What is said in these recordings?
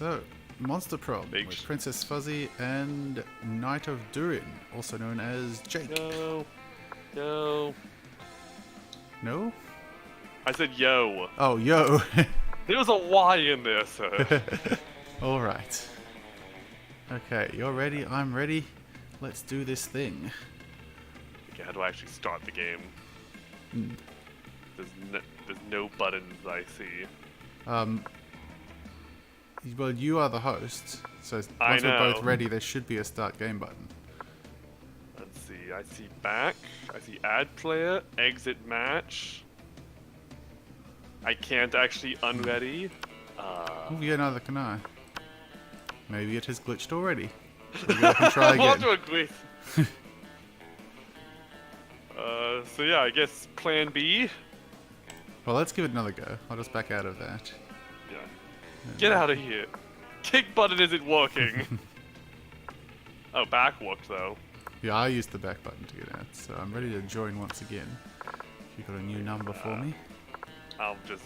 So, Monster Prom Big with Princess Fuzzy and Knight of Durin, also known as Jake. No. No. No? I said yo. Oh, yo. There was a Y in there, sir. Alright. Okay, you're ready, I'm ready. Let's do this thing. Okay, how do I actually start the game? Mm. There's no buttons I see. Well, you are the host, so I once we're both know. ready, there should be a start game button. Let's see. I see back. I see add player. Exit match. I can't actually unready. Oh, yeah, neither can I. Maybe it has glitched already. So we can try I'll again. do a glitch. So yeah, I guess plan B. Well, let's give it another go. I'll just back out of that. Yeah. Get out of here. Kick button isn't working. Oh, back worked though. Yeah, I used the back button to get out, so I'm ready to join once again. If you got a new number for me. I'll just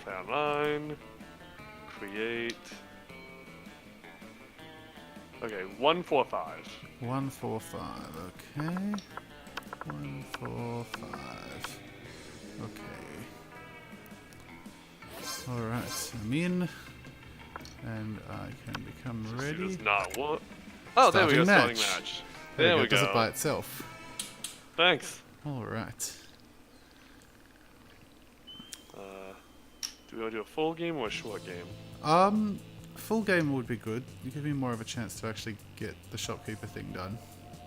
play online. Create. Okay, 145. 145, okay. 145. Okay. Alright, I'm in. And I can become She ready. does not work. Oh, there we go, Starting starting match. match. There we it does it by go. itself. Thanks. Alright. Do we want to do a full game or a short game? Full game would be good. You give me more of a chance to actually get the shopkeeper thing done.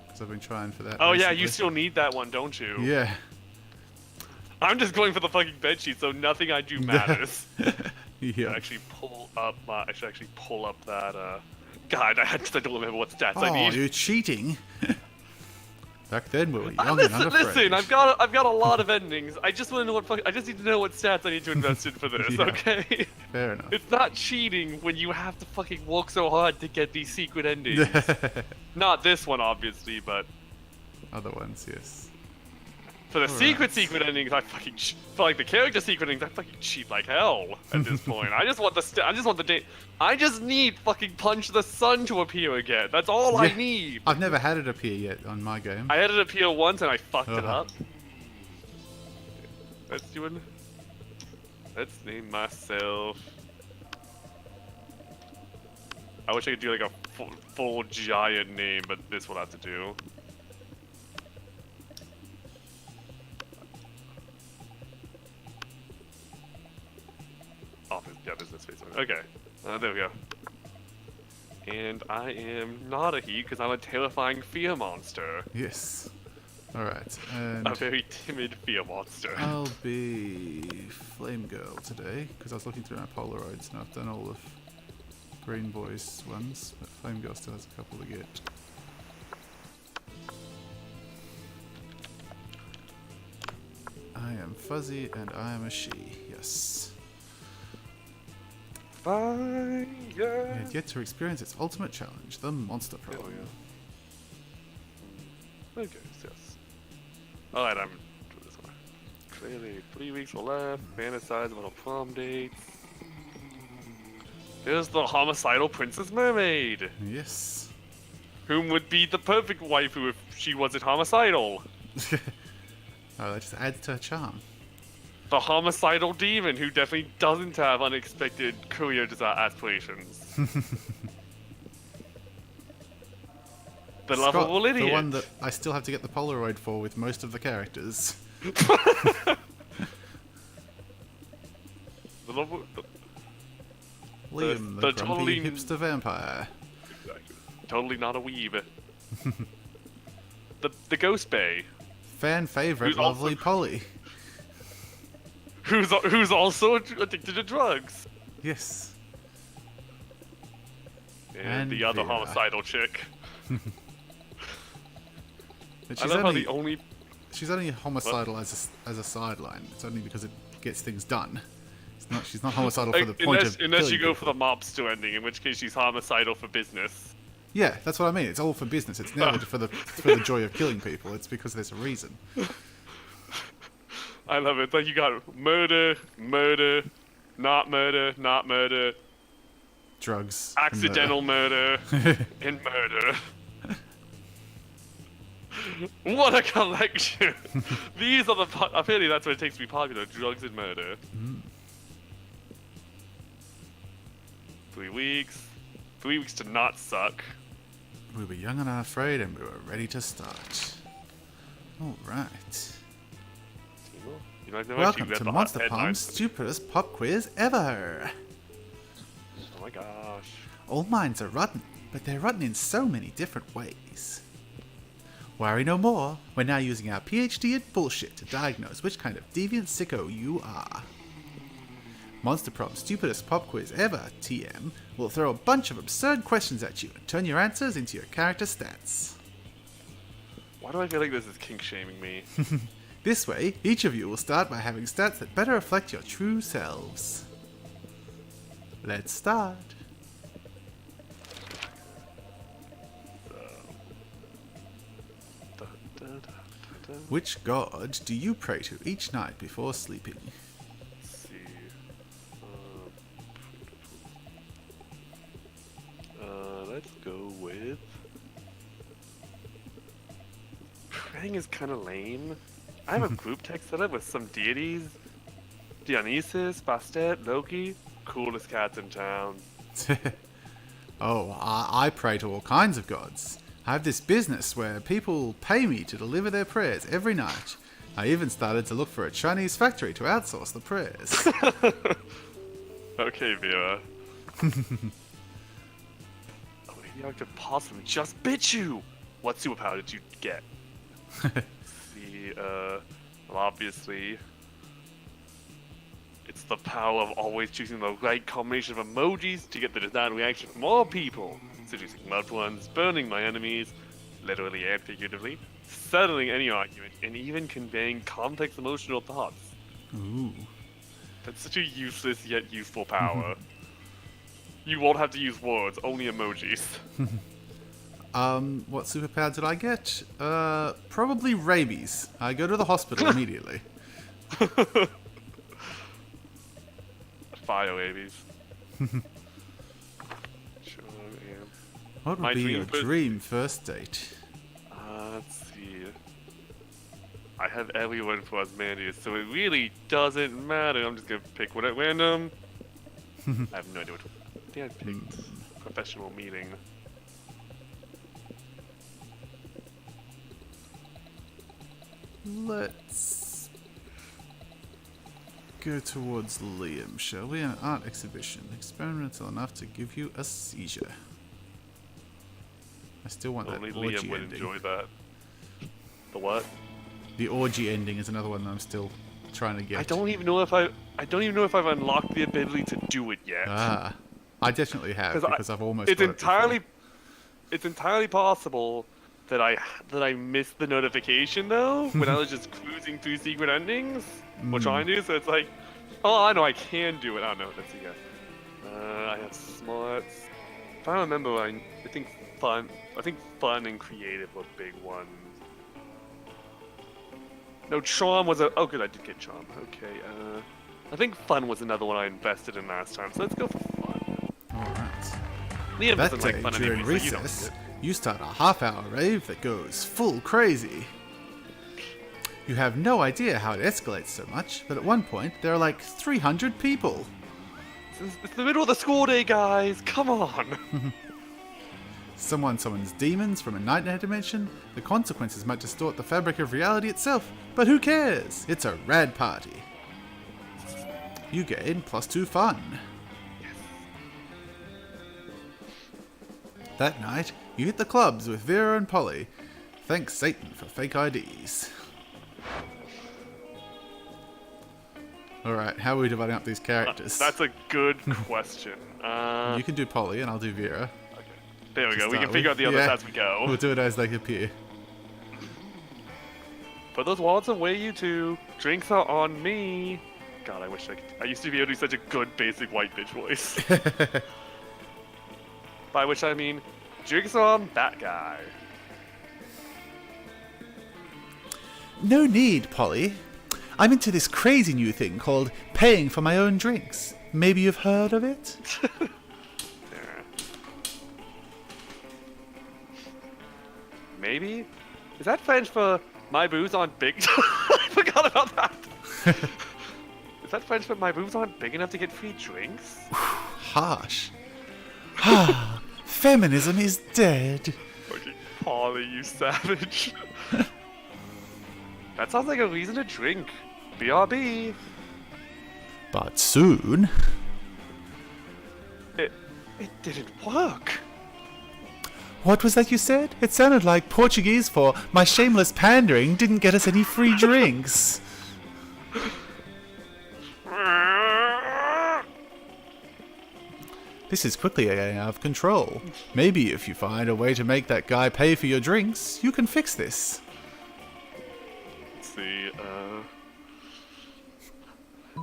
Because I've been trying for that Oh yeah, recently. you still need that one, don't you? Yeah. I'm just going for the fucking bedsheet, so nothing I do matters. Yeah. I should actually pull up that. God, I don't remember what stats I Oh, need. you're cheating. Back then we were young and unafraid. Listen, I've got a lot of endings. I just want to know what I just need to know what stats I need to invest in for this. Yeah. Okay. Fair enough. It's not cheating when you have to fucking work so hard to get these secret endings. Not this one, obviously, but Other ones, yes. for the Alright. secret endings, I fucking for like the character secret endings, I fucking cheat like hell at this point. I just want the date. I just need fucking Punch the Sun to appear again. That's all I Yeah. need. I've never had it appear yet on my game. I had it appear once and I fucked it Uh-huh. up. Let's name myself. I wish I could do like a full giant name, but this will have to do. Oh, yeah, there's this face. Okay, there we go. And I am not a he because I'm a terrifying fear monster. Yes. Alright, and A very timid fear monster. I'll be Flame Girl today, because I was looking through my Polaroids and I've done all of Green Boy's ones, but Flame Girl still has a couple to get. I am Fuzzy and I am a she, yes. Fine, yeah. It had yet to experience its ultimate challenge, the Monster There Prom. we go. Okay, yes. Alright, I'm doing this one. Clearly, 3 weeks or left. Fantasize about a prom date. There's the homicidal Princess Mermaid, Yes. whom would be the perfect waifu if she wasn't homicidal. Oh, that just adds to her charm. The homicidal demon, who definitely doesn't have unexpected career aspirations. The Scott, lovable idiot. the one that I still have to get the Polaroid for with most of the characters. The Liam, the the grumpy totally- hipster vampire. Exactly. Totally not a weeb. The Ghost Bay, Fan favorite, Who's also- lovely Polly. who's also addicted to drugs. Yes. And the other Vera. homicidal chick. But I she's love how only, the only she's only homicidal as a sideline. It's only because it gets things done. She's not homicidal for the point of unless you killing go for the mobster ending, in which case she's homicidal for business. Yeah, that's what I mean. It's all for business. It's never for the joy of killing people. It's because there's a reason. I love it. It's like you got murder, murder, not murder, not murder, drugs, accidental murder, and murder. What a collection! These are the. Apparently, that's what it takes to be popular: drugs and murder. 3 weeks. 3 weeks to not suck. We were young and unafraid, and we were ready to start. All right. You know, Welcome to Monster Prom's stupidest pop quiz ever. Oh my gosh. All minds are rotten, but they're rotten in so many different ways. Worry no more. We're now using our PhD in bullshit to diagnose which kind of deviant sicko you are. Monster Prom's stupidest pop quiz ever, TM, will throw a bunch of absurd questions at you and turn your answers into your character stats. Why do I feel like this is kink shaming me? This way, each of you will start by having stats that better reflect your true selves. Let's start. Which god do you pray to each night before sleeping? Let's see. Let's go with... Praying is kind of lame. I have a group text set up with some deities. Dionysus, Bastet, Loki. Coolest cats in town. Oh, I pray to all kinds of gods. I have this business where people pay me to deliver their prayers every night. I even started to look for a Chinese factory to outsource the prayers. Okay, Vera. Oh, maybe I could possibly just bitch you! What superpower did you get? Well, obviously, it's the power of always choosing the right combination of emojis to get the desired reaction from all people. Seducing loved ones, burning my enemies, literally and figuratively, settling any argument, and even conveying complex emotional thoughts. Ooh. That's such a useless yet useful power. You won't have to use words, only emojis. What superpower did I get? Probably rabies. I go to the hospital immediately. Fire babies. Sure am. What would My be dream your first- dream first date? Let's see. I have everyone for Osmandius, so it really doesn't matter. I'm just gonna pick one at random. I have no idea what. I think I picked professional meeting. Let's go towards Liam, shall we? An art exhibition. Experimental enough to give you a seizure. I still want Only that orgy Liam would ending. enjoy that. The what? The orgy ending is another one that I'm still trying to get. I don't even know if I've unlocked the ability to do it yet. Ah, I definitely have 'Cause because I've almost. It's got it before. it's entirely possible that I missed the notification though when I was just cruising through secret endings or trying to. So it's like, oh, I know I can do it. I don't know. Let's see, guys. I have smarts. If I remember, I think fun. I think fun and creative were big ones. No, charm was a. Oh, good, I did get charm. Okay. I think fun was another one I invested in last time. So let's go for fun. Alright. Liam That doesn't day, like fun during anyway, so you don't recess, get it. you start a half-hour rave that goes full crazy. You have no idea how it escalates so much, but at one point, there are like 300 people. It's the middle of the school day, guys. Come on. Someone summons demons from a nightmare dimension. The consequences might distort the fabric of reality itself, but who cares? It's a rad party. You gain +2 fun. That night, you hit the clubs with Vera and Polly. Thanks Satan for fake IDs. Alright, how are we dividing up these characters? That's a good question. You can do Polly and I'll do Vera. Okay. There we To go. We start can figure out with. the others Yeah. as we go. We'll do it as they appear. Put those wallets away, you two. Drinks are on me. God, I wish I could. I used to be able to do such a good basic white bitch voice. By which I mean, drinks are on that guy. No need, Polly. I'm into this crazy new thing called paying for my own drinks. Maybe you've heard of it? There maybe? Is that French for my boobs aren't big? I forgot about that. Is that French for my boobs aren't big enough to get free drinks? Harsh. Ah, feminism is dead. Okay, Polly, you savage. That sounds like a reason to drink. BRB. But soon... It didn't work. What was that you said? It sounded like Portuguese for my shameless pandering didn't get us any free drinks. This is quickly getting out of control. Maybe if you find a way to make that guy pay for your drinks, you can fix this. Let's see,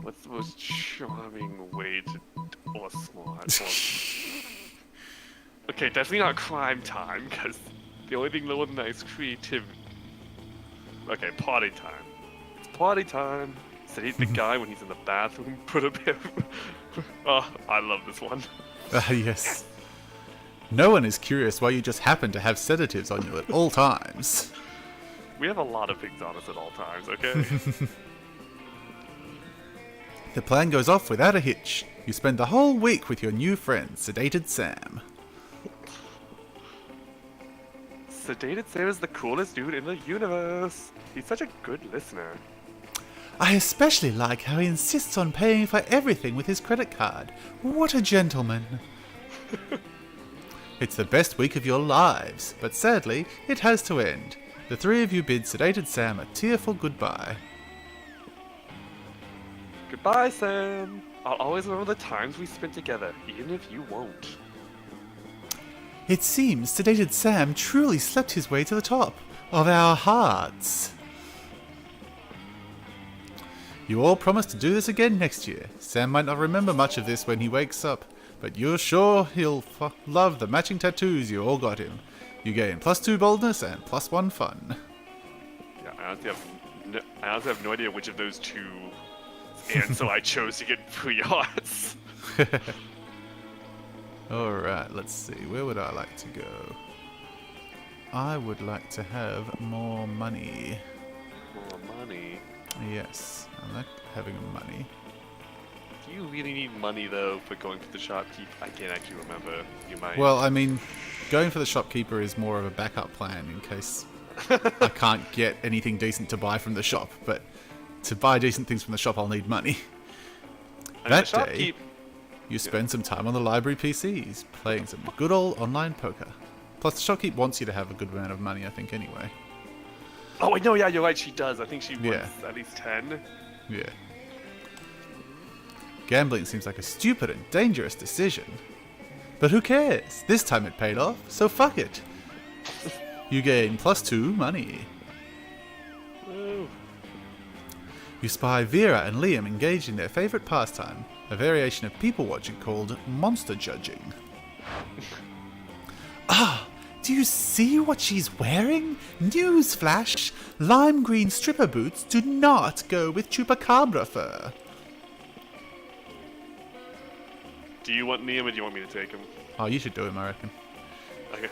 what's the most charming way to... or smart? Okay, definitely not crime time, because the only thing lower than that is creativity. Okay, party time. It's party time. Sedate the guy when he's in the bathroom. Put him in. Oh, I love this one. Yes. No one is curious why you just happen to have sedatives on you at all times. We have a lot of things on us at all times, okay? The plan goes off without a hitch. You spend the whole week with your new friend, Sedated Sam. Sedated Sam is the coolest dude in the universe. He's such a good listener. I especially like how he insists on paying for everything with his credit card. What a gentleman. It's the best week of your lives, but sadly, it has to end. The three of you bid Sedated Sam a tearful goodbye. Goodbye, Sam. I'll always remember the times we spent together, even if you won't. It seems Sedated Sam truly slept his way to the top of our hearts. You all promise to do this again next year. Sam might not remember much of this when he wakes up, but you're sure he'll love the matching tattoos you all got him. You gain +2 boldness and +1 fun. Yeah, I honestly have no idea which of those two, and so I chose to get free hearts. Alright, let's see. Where would I like to go? I would like to have more money. More money? Yes, I like having money. Do you really need money, though, for going to the shopkeep? I can't actually remember. You might. Well, I mean, going for the shopkeeper is more of a backup plan in case I can't get anything decent to buy from the shop. But to buy decent things from the shop, I'll need money. That day, you spend some time on the library PCs, playing some good old online poker. Plus, the shopkeep wants you to have a good amount of money, I think, anyway. Oh, wait, no, yeah, you're right, she does. I think she wants Yeah. at least 10. Yeah. Gambling seems like a stupid and dangerous decision. But who cares? This time it paid off, so fuck it. You gain +2 money. Woo. You spy Vera and Liam engaged in their favorite pastime, a variation of people watching called monster judging. Ah, do you see what she's wearing? Newsflash! Lime green stripper boots do not go with chupacabra fur. Do you want Liam or do you want me to take him? Oh, you should do him, I reckon. Okay.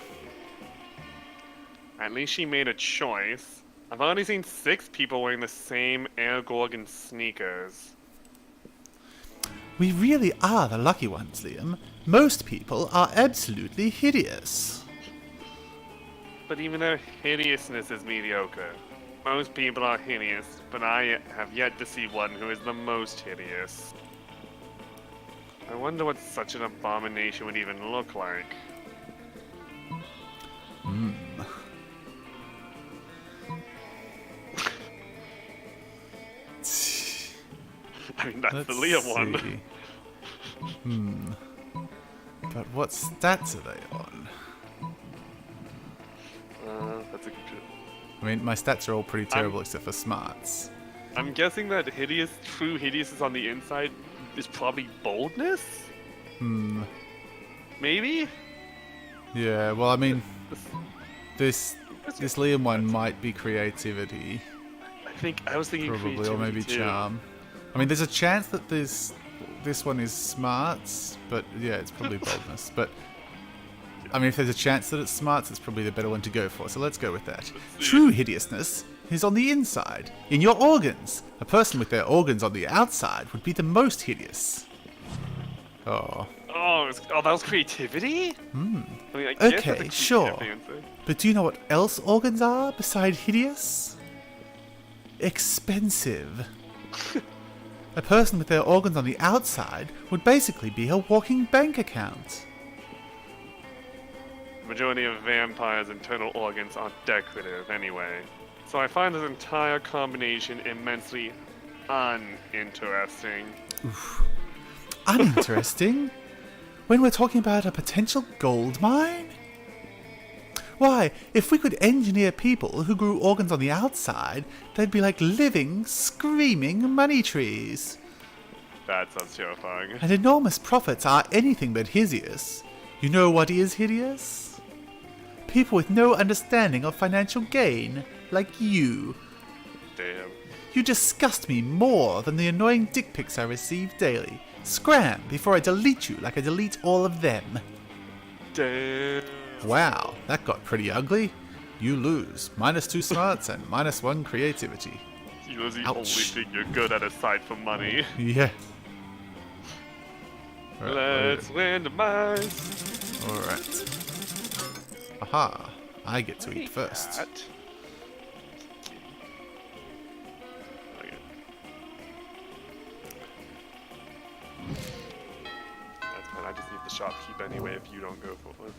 At least she made a choice. I've already seen 6 people wearing the same Air Gorgon sneakers. We really are the lucky ones, Liam. Most people are absolutely hideous. But even their hideousness is mediocre. Most people are hideous, but I have yet to see one who is the most hideous. I wonder what such an abomination would even look like. Hmm. I mean, that's Let's the Liam one. see. But what stats are they on? That's a good. I mean, my stats are all pretty terrible except for smarts. I'm guessing that true hideousness on the inside is probably boldness? Maybe? Yeah, well, I mean, this Liam one might be creativity, I was thinking probably, or maybe creativity, too. charm. I mean, there's a chance that this one is smarts, but yeah, it's probably boldness. But I mean, if there's a chance that it's smarts, it's probably the better one to go for, so let's go with that. see. True hideousness is on the inside, in your organs. A person with their organs on the outside would be the most hideous. Oh. Oh, that was creativity? I mean, I guess that's a Okay, creative sure. answer. But do you know what else organs are beside hideous? Expensive. A person with their organs on the outside would basically be a walking bank account. The majority of vampires' internal organs are decorative anyway. So I find this entire combination immensely uninteresting. Uninteresting? When we're talking about a potential gold mine? Why, if we could engineer people who grew organs on the outside, they'd be like living, screaming money trees. That sounds terrifying. And enormous profits are anything but hideous. You know what is hideous? People with no understanding of financial gain, like you. Damn. You disgust me more than the annoying dick pics I receive daily. Scram before I delete you like I delete all of them. Damn. Wow, that got pretty ugly. You lose. -2 smarts and -1 creativity. You was the Ouch. only thing you're good at aside from money. Yeah. Right, Let's randomize. Alright. Aha. I get to eat first. That. Okay. That's fine. I just need the shopkeep anyway if you don't go for one.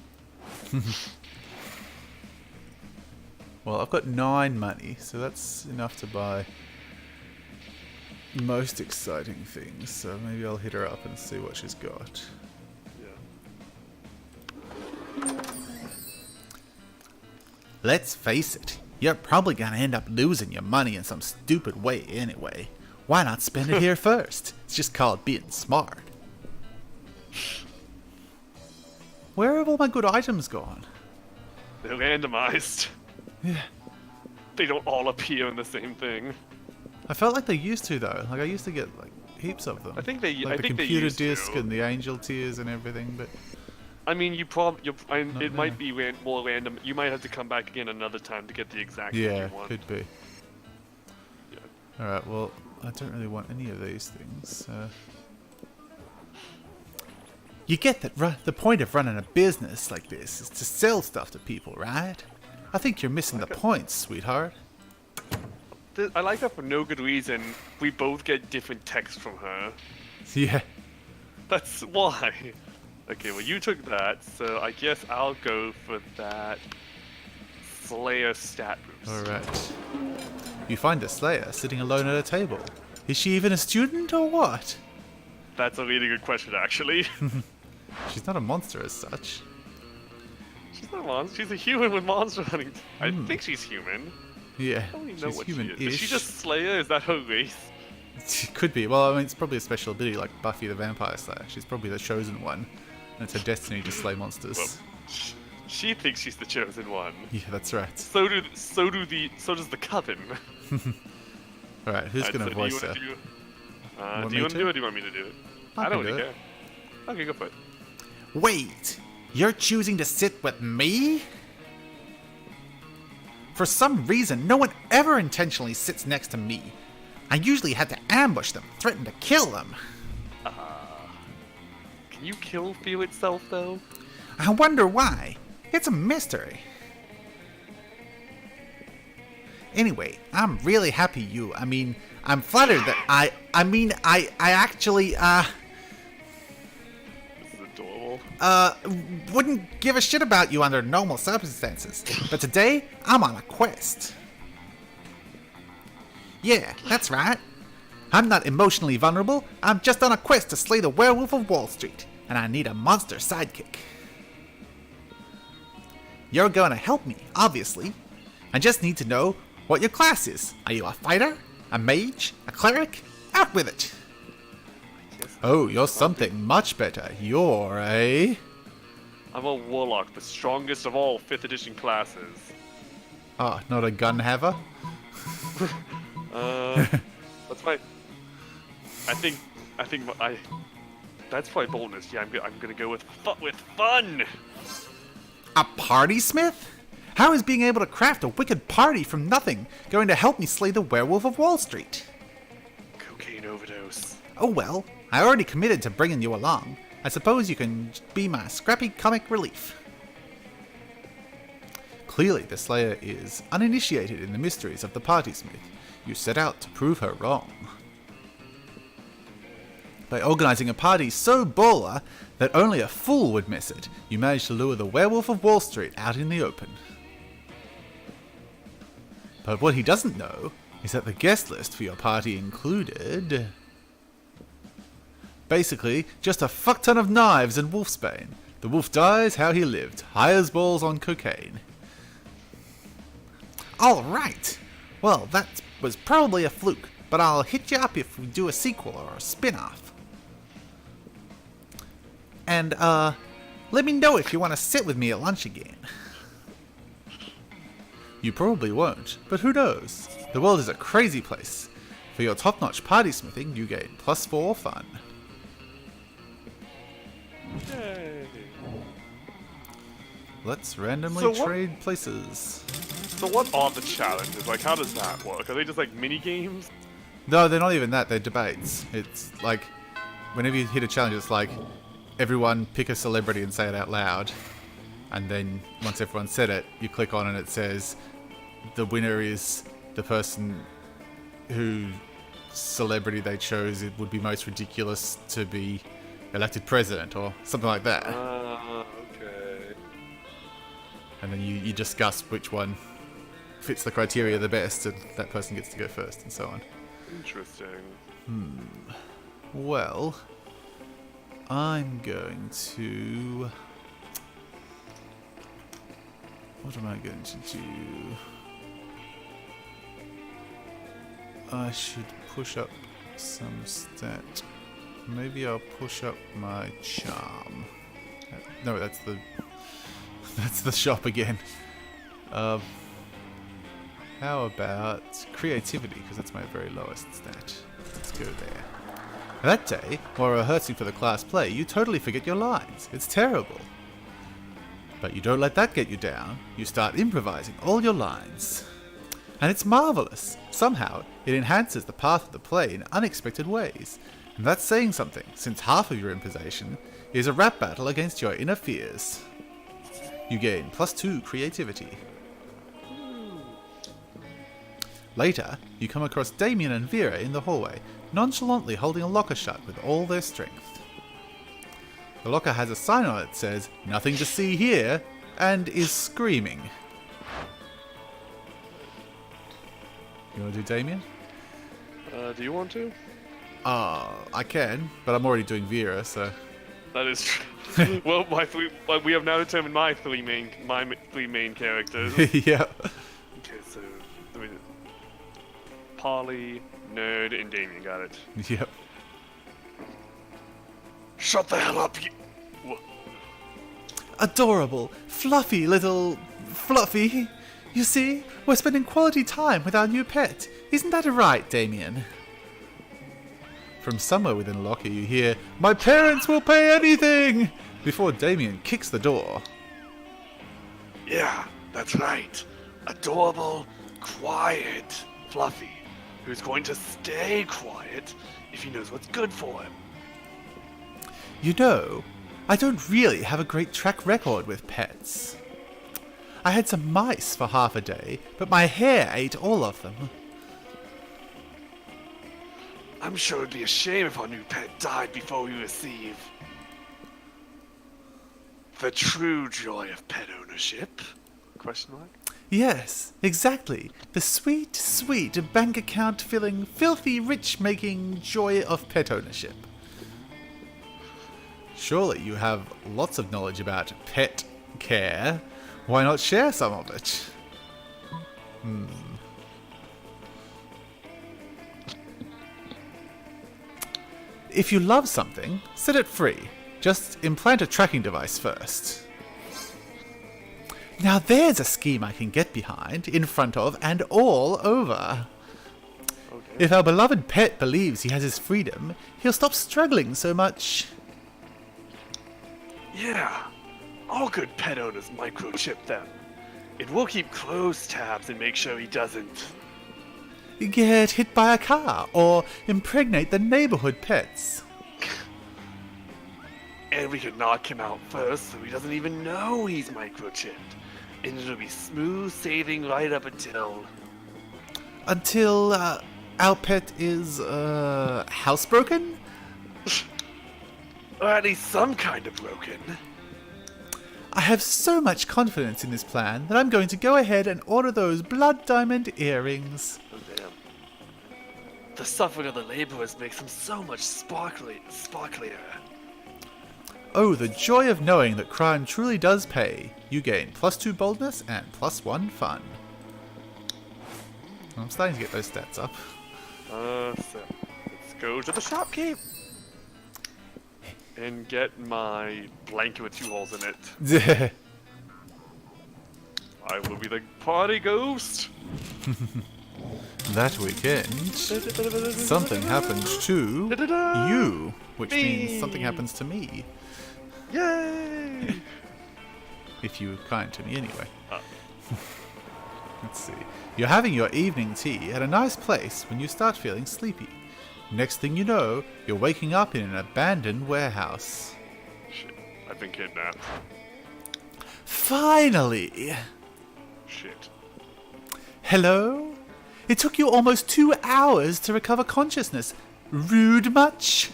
Well, I've got 9 money, so that's enough to buy most exciting things. So maybe I'll hit her up and see what she's got. Yeah. Let's face it, you're probably gonna end up losing your money in some stupid way anyway. Why not spend it here first? It's just called being smart. Where have all my good items gone? They're randomized. Yeah. They don't all appear in the same thing. I felt like they used to though. Like I used to get like heaps of them. I think they. Like I the think they computer used disc to. and the angel tears and everything, but I mean, it now. might be more random. You might have to come back again another time to get the exact thing yeah, you want. could be. Yeah. Alright, well, I don't really want any of these things. You get that the point of running a business like this is to sell stuff to people, right? I think you're missing the point, sweetheart. I like that for no good reason. We both get different texts from her. Yeah. That's why. Okay, well you took that, so I guess I'll go for that Slayer stat boost. Alright. You find a Slayer sitting alone at a table. Is she even a student or what? That's a really good question, actually. She's not a monster as such. She's not a monster. She's a human with monster hunting. I think she's human. Yeah, I don't even know she's what she is. human-ish. Is she just Slayer? Is that her race? She could be. Well, I mean, it's probably a special ability like Buffy the Vampire Slayer. She's probably the chosen one. And it's her destiny to slay monsters. Well, she thinks she's the chosen one. Yeah, that's right. So does the coven. Alright, who's Alright, gonna so voice do her? you Want do me you want to? to do it or do you want me to do it? I I can don't do really it. care. Okay, go for it. Wait! You're choosing to sit with me? For some reason, no one ever intentionally sits next to me. I usually had to ambush them, threaten to kill them. Can you kill Fear itself, though? I wonder why. It's a mystery. Anyway, I'm really happy I'm flattered that I actually, This is adorable. wouldn't give a shit about you under normal circumstances. But today, I'm on a quest. Yeah, that's right. I'm not emotionally vulnerable. I'm just on a quest to slay the werewolf of Wall Street. And I need a monster sidekick. You're gonna help me, obviously. I just need to know what your class is. Are you a fighter? A mage? A cleric? Out with it! Oh, you're something much better. You're a... I'm a warlock, the strongest of all 5th edition classes. Oh, not a gun haver? What's my... That's probably boldness. Yeah, I'm gonna go with fun. A party smith? How is being able to craft a wicked party from nothing going to help me slay the werewolf of Wall Street? Cocaine overdose. Oh well, I already committed to bringing you along. I suppose you can be my scrappy comic relief. Clearly, the Slayer is uninitiated in the mysteries of the party smith. You set out to prove her wrong. By organising a party so baller that only a fool would miss it, you managed to lure the werewolf of Wall Street out in the open. But what he doesn't know is that the guest list for your party included... basically, just a fuck ton of knives and wolfsbane. The wolf dies how he lived, high as balls on cocaine. Alright! Well, that was probably a fluke, but I'll hit you up if we do a sequel or a spin-off. And, let me know if you want to sit with me at lunch again. You probably won't, but who knows? The world is a crazy place. For your top-notch party smithing, you gain +4 fun. Yay. Let's randomly trade places. So what are the challenges? Like, how does that work? Are they just like mini games? No, they're not even that. They're debates. It's like, whenever you hit a challenge, it's like, everyone pick a celebrity and say it out loud. And then, once everyone said it, you click on and it says, the winner is the person whose celebrity they chose. It would be most ridiculous to be elected president, or something like that. Okay. And then you discuss which one fits the criteria the best, and that person gets to go first, and so on. Interesting. Well, I'm going to... what am I going to do? I should push up some stat. Maybe I'll push up my charm. No, that's the... that's the shop again. How about creativity, because that's my very lowest stat. Let's go there. That day, while rehearsing for the class play, you totally forget your lines. It's terrible. But you don't let that get you down. You start improvising all your lines. And it's marvelous. Somehow, it enhances the path of the play in unexpected ways. And that's saying something, since half of your improvisation is a rap battle against your inner fears. You gain +2 creativity. Later, you come across Damien and Vera in the hallway, nonchalantly holding a locker shut with all their strength. The locker has a sign on it that says, "Nothing to see here," and is screaming. You want to do Damien? Do you want to? I can, but I'm already doing Vera, so... That is true. Well, we have now determined my three main characters. Yeah. Okay, so Polly, Nerd, and Damien. Got it. Yep. Shut the hell up, you... Adorable, fluffy little... Fluffy. You see, we're spending quality time with our new pet. Isn't that right, Damien? From somewhere within the locker you hear, "My parents will pay anything!" before Damien kicks the door. Yeah, that's right. Adorable, quiet, Fluffy, who's going to stay quiet if he knows what's good for him. You know, I don't really have a great track record with pets. I had some mice for half a day, but my hair ate all of them. I'm sure it'd be a shame if our new pet died before we receive the true joy of pet ownership? Question mark? Yes, exactly. The sweet, sweet bank account filling, filthy rich making joy of pet ownership. Surely you have lots of knowledge about pet care. Why not share some of it? If you love something, set it free. Just implant a tracking device first. Now there's a scheme I can get behind, in front of, and all over. Okay. If our beloved pet believes he has his freedom, he'll stop struggling so much. Yeah, All good pet owners microchip them. It will keep close tabs and make sure he doesn't. Get hit by a car or impregnate the neighborhood pets. And we could knock him out first so he doesn't even know he's microchipped. And it'll be smooth sailing right up until... Until, our pet is, housebroken? Or at least some kind of broken. I have so much confidence in this plan that I'm going to go ahead and order those blood diamond earrings. Oh, damn. The suffering of the laborers makes them so much sparklier. Oh, the joy of knowing that crime truly does pay. You gain +2 boldness and +1 fun. I'm starting to get those stats up. So let's go to the shopkeep and get my blanket with 2 holes in it. I will be the party ghost. That weekend, something happened to you, which means something happens to me. Yay! If you were kind to me anyway. Let's see. You're having your evening tea at a nice place when you start feeling sleepy. Next thing you know, you're waking up in an abandoned warehouse. Shit, I've been kidnapped. Finally! Shit. Hello? It took you almost 2 hours to recover consciousness. Rude much?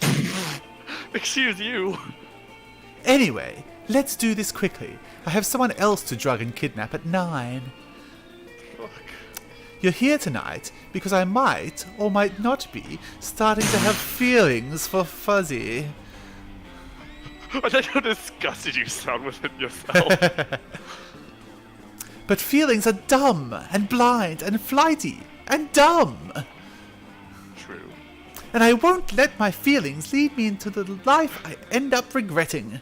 Excuse you. Anyway, let's do this quickly. I have someone else to drug and kidnap at 9. Fuck. You're here tonight because I might, or might not be, starting to have feelings for Fuzzy. I like how disgusted you sound with it yourself. But feelings are dumb, and blind, and flighty, and dumb. True. And I won't let my feelings lead me into the life I end up regretting.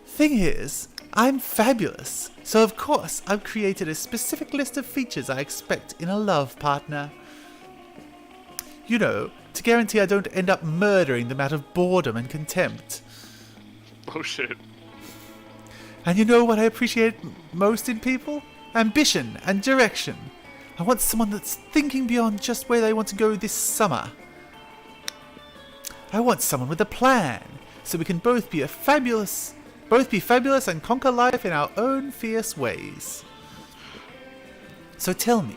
Thing is, I'm fabulous, so of course I've created a specific list of features I expect in a love partner. You know, to guarantee I don't end up murdering them out of boredom and contempt. Oh shit. And you know what I appreciate most in people? Ambition and direction. I want someone that's thinking beyond just where they want to go this summer. I want someone with a plan, so we can both be fabulous and conquer life in our own fierce ways. So tell me,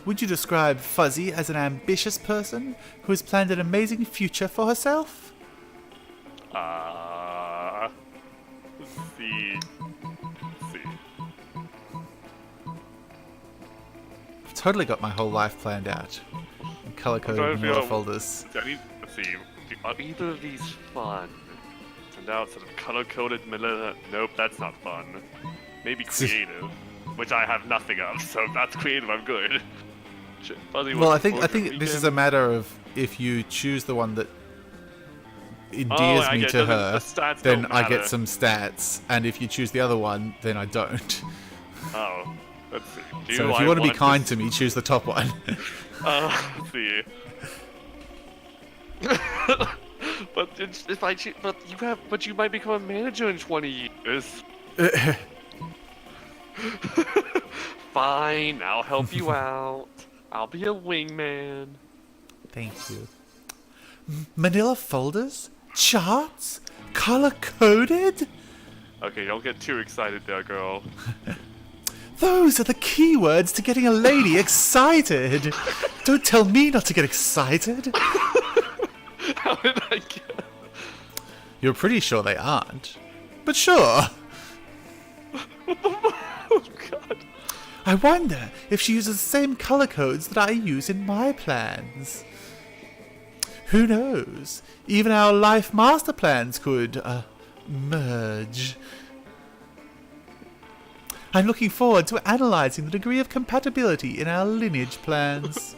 would you describe Fuzzy as an ambitious person who has planned an amazing future for herself? See. I've totally got my whole life planned out. Color-coded in folders. Let's see. Are either of these fun? Turned out sort of color-coded Manila. Nope, that's not fun. Maybe creative, which I have nothing of. So if that's creative, I'm good. Shit, well, I think this is a matter of if you choose the one that endears me to her, then I get some stats, and if you choose the other one, then I don't. Oh, let's see. So if you want to be kind to me, choose the top one. Let's see. But if I choose, but you might become a manager in 20 years. Fine, I'll help you out. I'll be a wingman. Thank you. Manila folders? Charts? Color-coded? Okay, don't get too excited there, girl. Those are the keywords to getting a lady excited. Don't tell me not to get excited. How did I get? You're pretty sure they aren't. But sure. Oh, God. I wonder if she uses the same color codes that I use in my plans. Who knows? Even our life master plans could, merge. I'm looking forward to analyzing the degree of compatibility in our lineage plans.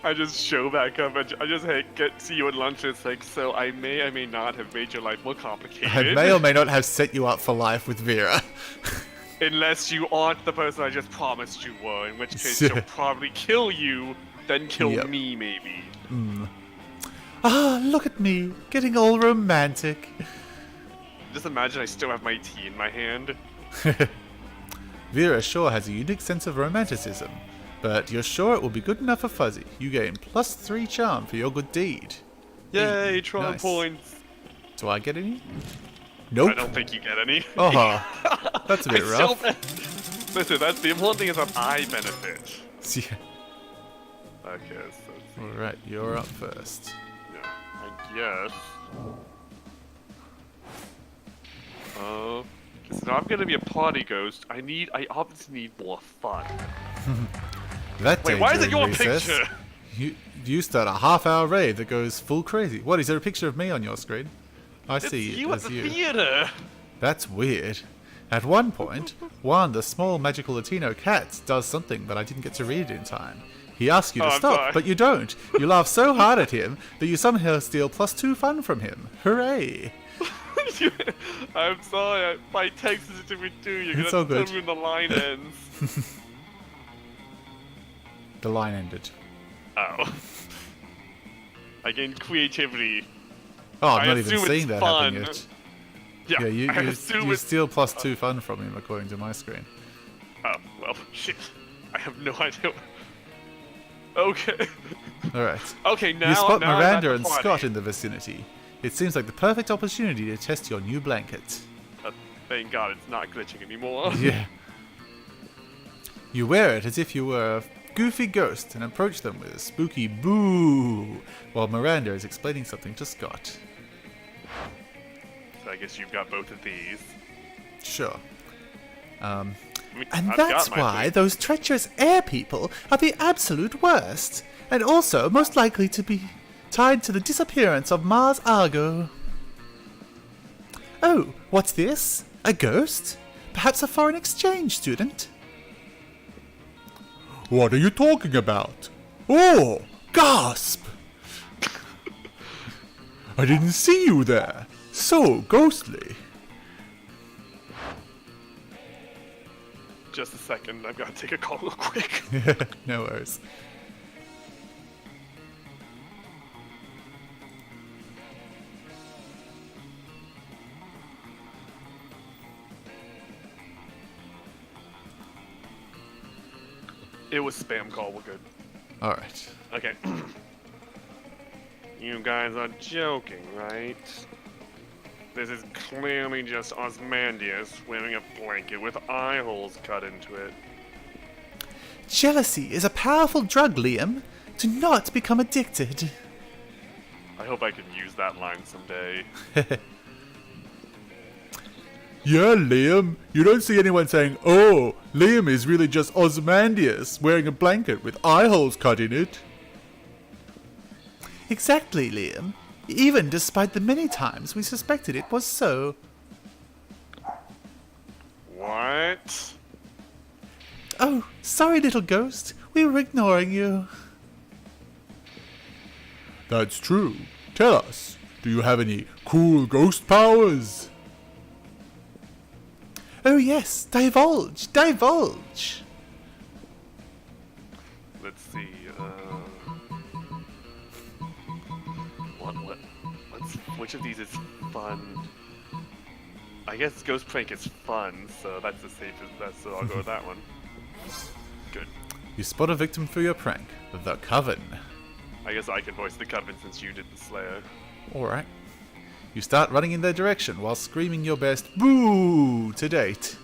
I just show back up and I just get to you at lunch and it's like, so I may or may not have made your life more complicated. I may or may not have set you up for life with Vera. Unless you aren't the person I just promised you were, in which case she'll probably kill you, then kill me maybe. Ah, look at me, getting all romantic. just imagine I still have my tea in my hand. Vera sure has a unique sense of romanticism, but you're sure it will be good enough for Fuzzy. You gain +3 charm for your good deed. Yay, Tron nice. points. Do I get any? Nope. I don't think you get any. Oh, that's a bit rough. Listen, that's the important thing is that I benefit. Yeah. Okay, so Alright, you're up first. yeah, I guess. So I'm gonna be a party ghost. I obviously need more fun. That Wait, day why is it during your recess, picture? You start a half-hour rave that goes full crazy. What, is there a picture of me on your screen? I see It's it you at as the you. theater. That's weird. At one point, Juan, the small magical Latino cat, does something, but I didn't get to read it in time. He asks you to Oh, I'm stop, sorry. but you don't. You laugh so hard at him that you somehow steal +2 fun from him. Hooray! I'm sorry, my text is to me too. You're It's gonna all good. tell me when the line ends. The line ended. Oh. I gained creativity. Oh, I'm I not even assume it's seeing that fun. happening yet. Yeah, Yeah, I assume you it's... steal +2 fun from him according to my screen. Oh, well, shit. I have no idea. Okay. Alright. Okay, now You spot now I'm at Miranda the and party. Scott in the vicinity. It seems like the perfect opportunity to test your new blanket. Thank God it's not glitching anymore. Yeah. You wear it as if you were a goofy ghost and approach them with a spooky boo while Miranda is explaining something to Scott. So I guess you've got both of these. Sure. I mean, And I've that's got my why three. those treacherous air people are the absolute worst, and also most likely to be tied to the disappearance of Mars Argo. Oh, what's this? A ghost? Perhaps a foreign exchange student? What are you talking about? Oh, gasp! I didn't see you there. So ghostly. Just a second, I've got to take a call real quick. No worries. It was spam call, we're good. Alright. Okay. You guys are joking, right? This is clearly just Osmandius wearing a blanket with eye holes cut into it. Jealousy is a powerful drug, Liam. Do not become addicted. I hope I can use that line someday. Yeah, Liam. You don't see anyone saying, oh, Liam is really just Osmandius wearing a blanket with eye holes cut in it. Exactly, Liam. Even despite the many times we suspected it was so. What? Oh, sorry, little ghost. We were ignoring you. That's true. Tell us, do you have any cool ghost powers? Oh yes, divulge, divulge. Let's see, which of these is fun? I guess Ghost Prank is fun, so that's the safest bet, so I'll go with that one. Good. You spot a victim for your prank, the Coven. I guess I can voice the Coven since you did the Slayer. Alright. You start running in their direction while screaming your best boo to date.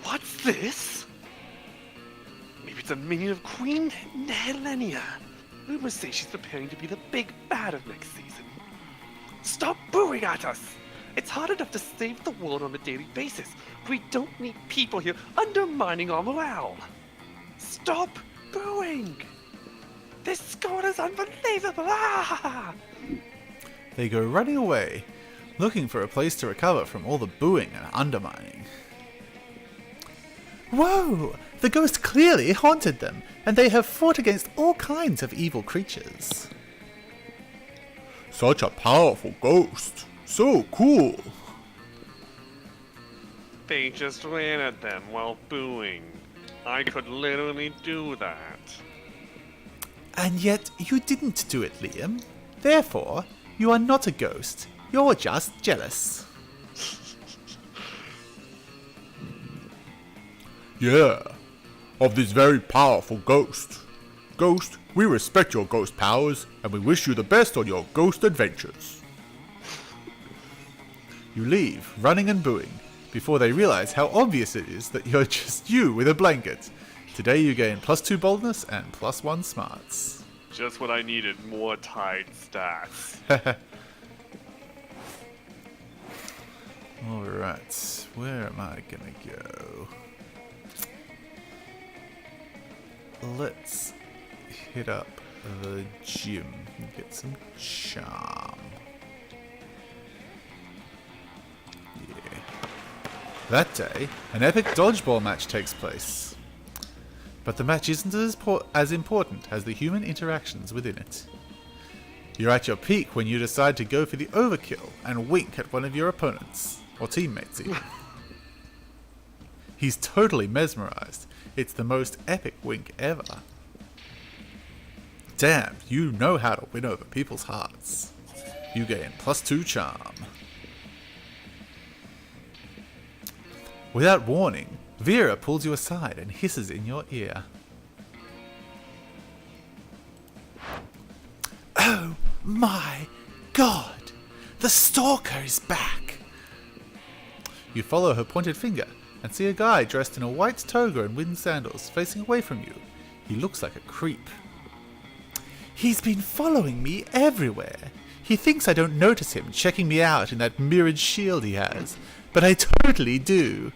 What's this? Maybe it's a minion of Queen Helenia. Rumors say she's preparing to be the big bad of next season. Stop booing at us! It's hard enough to save the world on a daily basis. We don't need people here undermining our morale. Stop booing! This score is unbelievable! Ah! They go running away, looking for a place to recover from all the booing and undermining. Whoa! The ghost clearly haunted them, and they have fought against all kinds of evil creatures. Such a powerful ghost. So cool. They just ran at them while booing. I could literally do that. And yet you didn't do it, Liam. Therefore, you are not a ghost. You're just jealous. Yeah, of this very powerful ghost. Ghost, we respect your ghost powers, and we wish you the best on your ghost adventures. You leave, running and booing, before they realize how obvious it is that you're just you with a blanket. Today you gain +2 boldness and +1 smarts. Just what I needed, more tied stats. Alright, where am I gonna go? Let's hit up the gym and get some charm. Yeah. That day, an epic dodgeball match takes place. But the match isn't as important as the human interactions within it. You're at your peak when you decide to go for the overkill and wink at one of your opponents, or teammates even. He's totally mesmerized. It's the most epic wink ever. Damn, you know how to win over people's hearts. You gain +2 charm. Without warning, Vera pulls you aside and hisses in your ear. Oh my god! The stalker is back! You follow her pointed finger and see a guy dressed in a white toga and wooden sandals facing away from you. He looks like a creep. He's been following me everywhere. He thinks I don't notice him checking me out in that mirrored shield he has, but I totally do.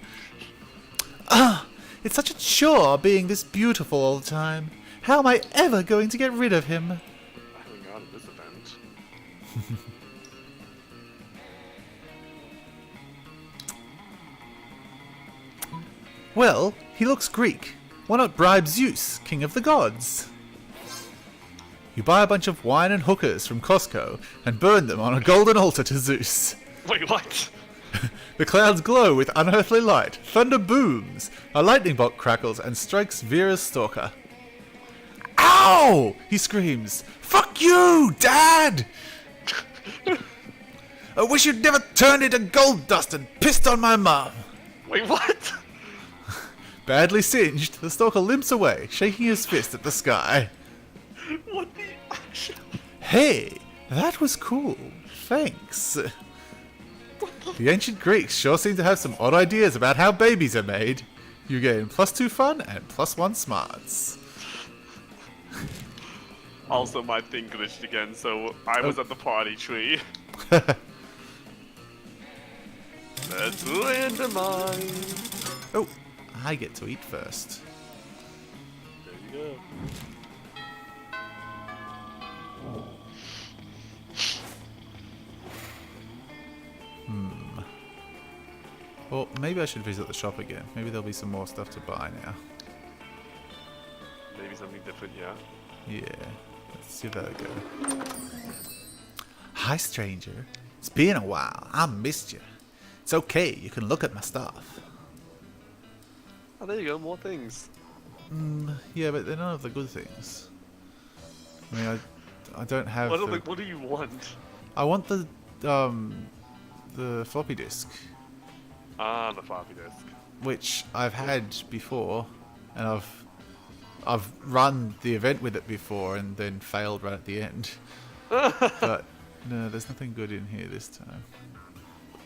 It's such a chore being this beautiful all the time. How am I ever going to get rid of him? Hang on at this event. Well, he looks Greek. Why not bribe Zeus, king of the gods? You buy a bunch of wine and hookers from Costco and burn them on a golden altar to Zeus. Wait, what? The clouds glow with unearthly light, thunder booms, a lightning bolt crackles and strikes Vera's stalker. Ow! He screams. Fuck you, Dad! I wish you'd never turned into gold dust and pissed on my mum. Wait, what? Badly singed, the stalker limps away, shaking his fist at the sky. What the actual... Hey, that was cool. Thanks. The ancient Greeks sure seem to have some odd ideas about how babies are made. You gain +2 fun and +1 smarts. Also, my thing glitched again, so I was at the party tree. Let's randomize. Oh, I get to eat first. There you go. Well, maybe I should visit the shop again. Maybe there'll be some more stuff to buy now. Maybe something different, yeah? Yeah, let's see that go. Hi, stranger. It's been a while. I missed you. It's okay. You can look at my stuff. Oh, there you go. More things. Yeah, but they're none of the good things. I mean, I don't have. What do you want? I want the floppy disk, Ah, the floppy disk. which I've had before, and I've run the event with it before and then failed right at the end. But no, there's nothing good in here this time.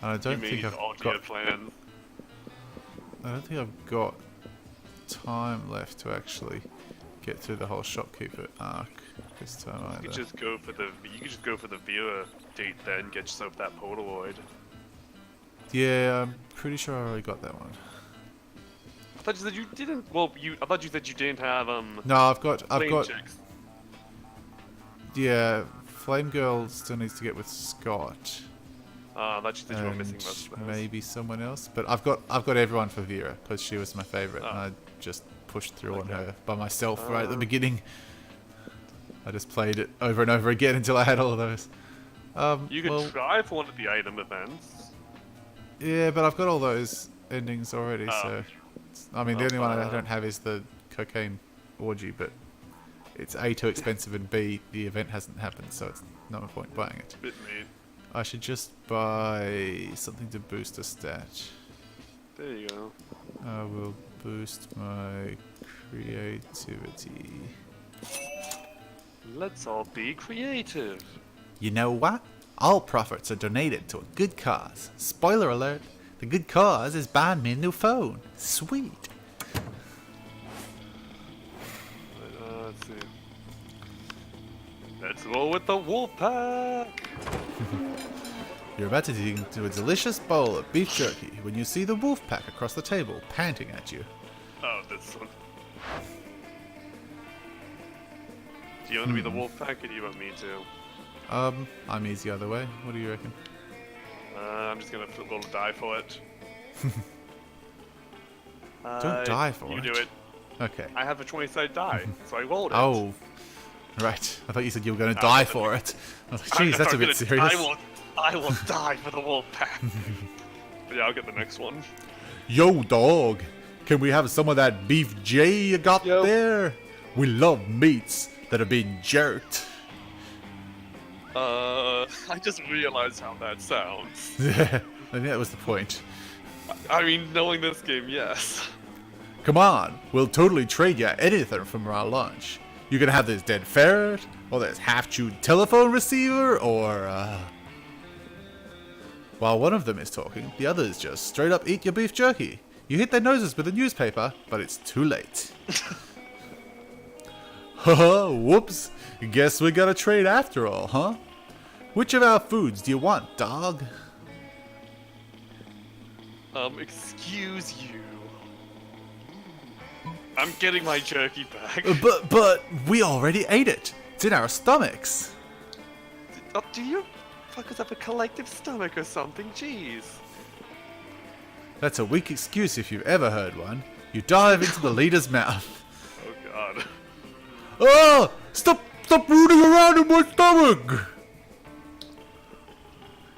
And I don't think I've got. Plans. I don't think I've got time left to actually get through the whole shopkeeper arc this time either. You could just go for the Vera date then, get yourself that Polaroid. Yeah, I'm pretty sure I already got that one. I thought you said you didn't. Well, I thought you said you didn't have No, I've got. checks. Yeah, Flame Girl still needs to get with Scott. I thought you said you were missing And most of those. maybe someone else, but I've got everyone for Vera because she was my favorite, and I just pushed through on her by myself right at the beginning. I just played it over and over again until I had all of those. You could try for one of the item events. Yeah, but I've got all those endings already, so I mean the only one I don't have is the cocaine orgy, but it's A, too expensive, and B, the event hasn't happened, so it's no point buying it. Bit mean. I should just buy something to boost a stat. There you go. I will boost my creativity. Let's all be creative. You know what? All profits are donated to a good cause. Spoiler alert, the good cause is buying me a new phone. Sweet. Let's see. Let's roll with the wolf pack. You're about to dig into a delicious bowl of beef jerky when you see the wolf pack across the table panting at you. Oh, this one. Do you want to be the wolf pack or do you want me to? I'm easy either way. What do you reckon? I'm just gonna roll a die for it. Don't die for you it. You do it. Okay. I have a 20-sided die, so I rolled it. Oh, right. I thought you said you were going to die for it. I was like, geez, that's a bit serious. I will die for the wolf pack. But yeah, I'll get the next one. Yo, dog. Can we have some of that beef J you got there? We love meats that have been jerked. I just realized how that sounds. I think that was the point. I mean, knowing this game, yes. Come on, we'll totally trade you anything from our lunch. You can have this dead ferret, or this half-chewed telephone receiver, or, While one of them is talking, the others just straight up eat your beef jerky. You hit their noses with a newspaper, but it's too late. Haha, whoops. Guess we got a trade after all, huh? Which of our foods do you want, dog? Excuse you. I'm getting my jerky back. But we already ate it. It's in our stomachs. Do you fuckers have a collective stomach or something? Jeez. That's a weak excuse if you've ever heard one. You dive into the leader's mouth. Oh god. Oh! Stop rooting around in my stomach!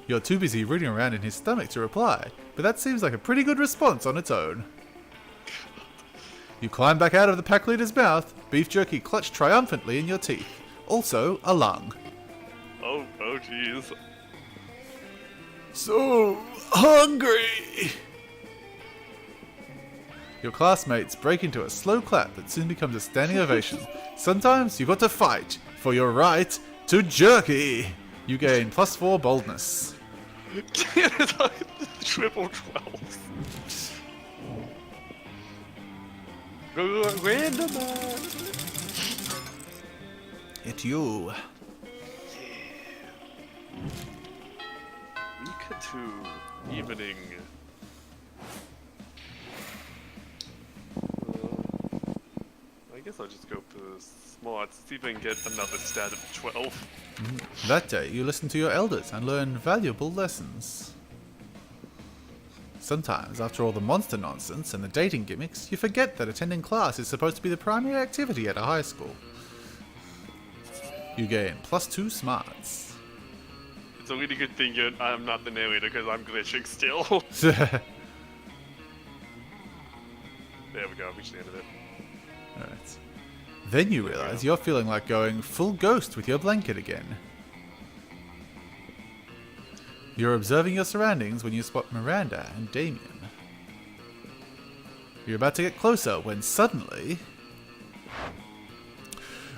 You're too busy rooting around in his stomach to reply, but that seems like a pretty good response on its own. You climb back out of the pack leader's mouth, beef jerky clutched triumphantly in your teeth. Also, a lung. Oh jeez. So hungry! Your classmates break into a slow clap that soon becomes a standing ovation. Sometimes you got to fight for your right to jerky. You gain +4 boldness. Triple 12. Randomize. It's you. Week 2. Evening. I guess I'll just go for smarts, see if I can get another stat of 12. That day, you listen to your elders and learn valuable lessons. Sometimes, after all the monster nonsense and the dating gimmicks, you forget that attending class is supposed to be the primary activity at a high school. You gain +2 smarts. It's a really good thing I'm not the narrator because I'm glitching still. There we go, we just ended it. Alright. Then you realize you're feeling like going full ghost with your blanket again. You're observing your surroundings when you spot Miranda and Damien. You're about to get closer when suddenly...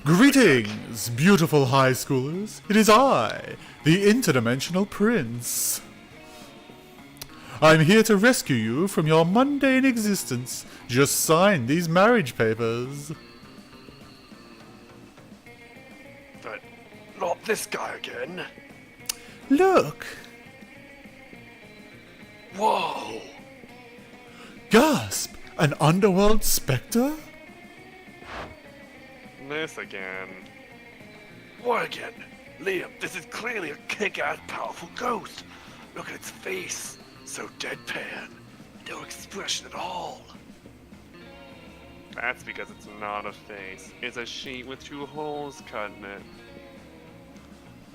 Greetings, beautiful high schoolers. It is I, the interdimensional prince. I'm here to rescue you from your mundane existence. Just sign these marriage papers. But not this guy again. Look. Whoa. Gasp! An underworld spectre? This again. What again? Liam, this is clearly a kick-ass powerful ghost. Look at its face. So deadpan. No expression at all. That's because it's not a face. It's a sheet with 2 holes cut in it.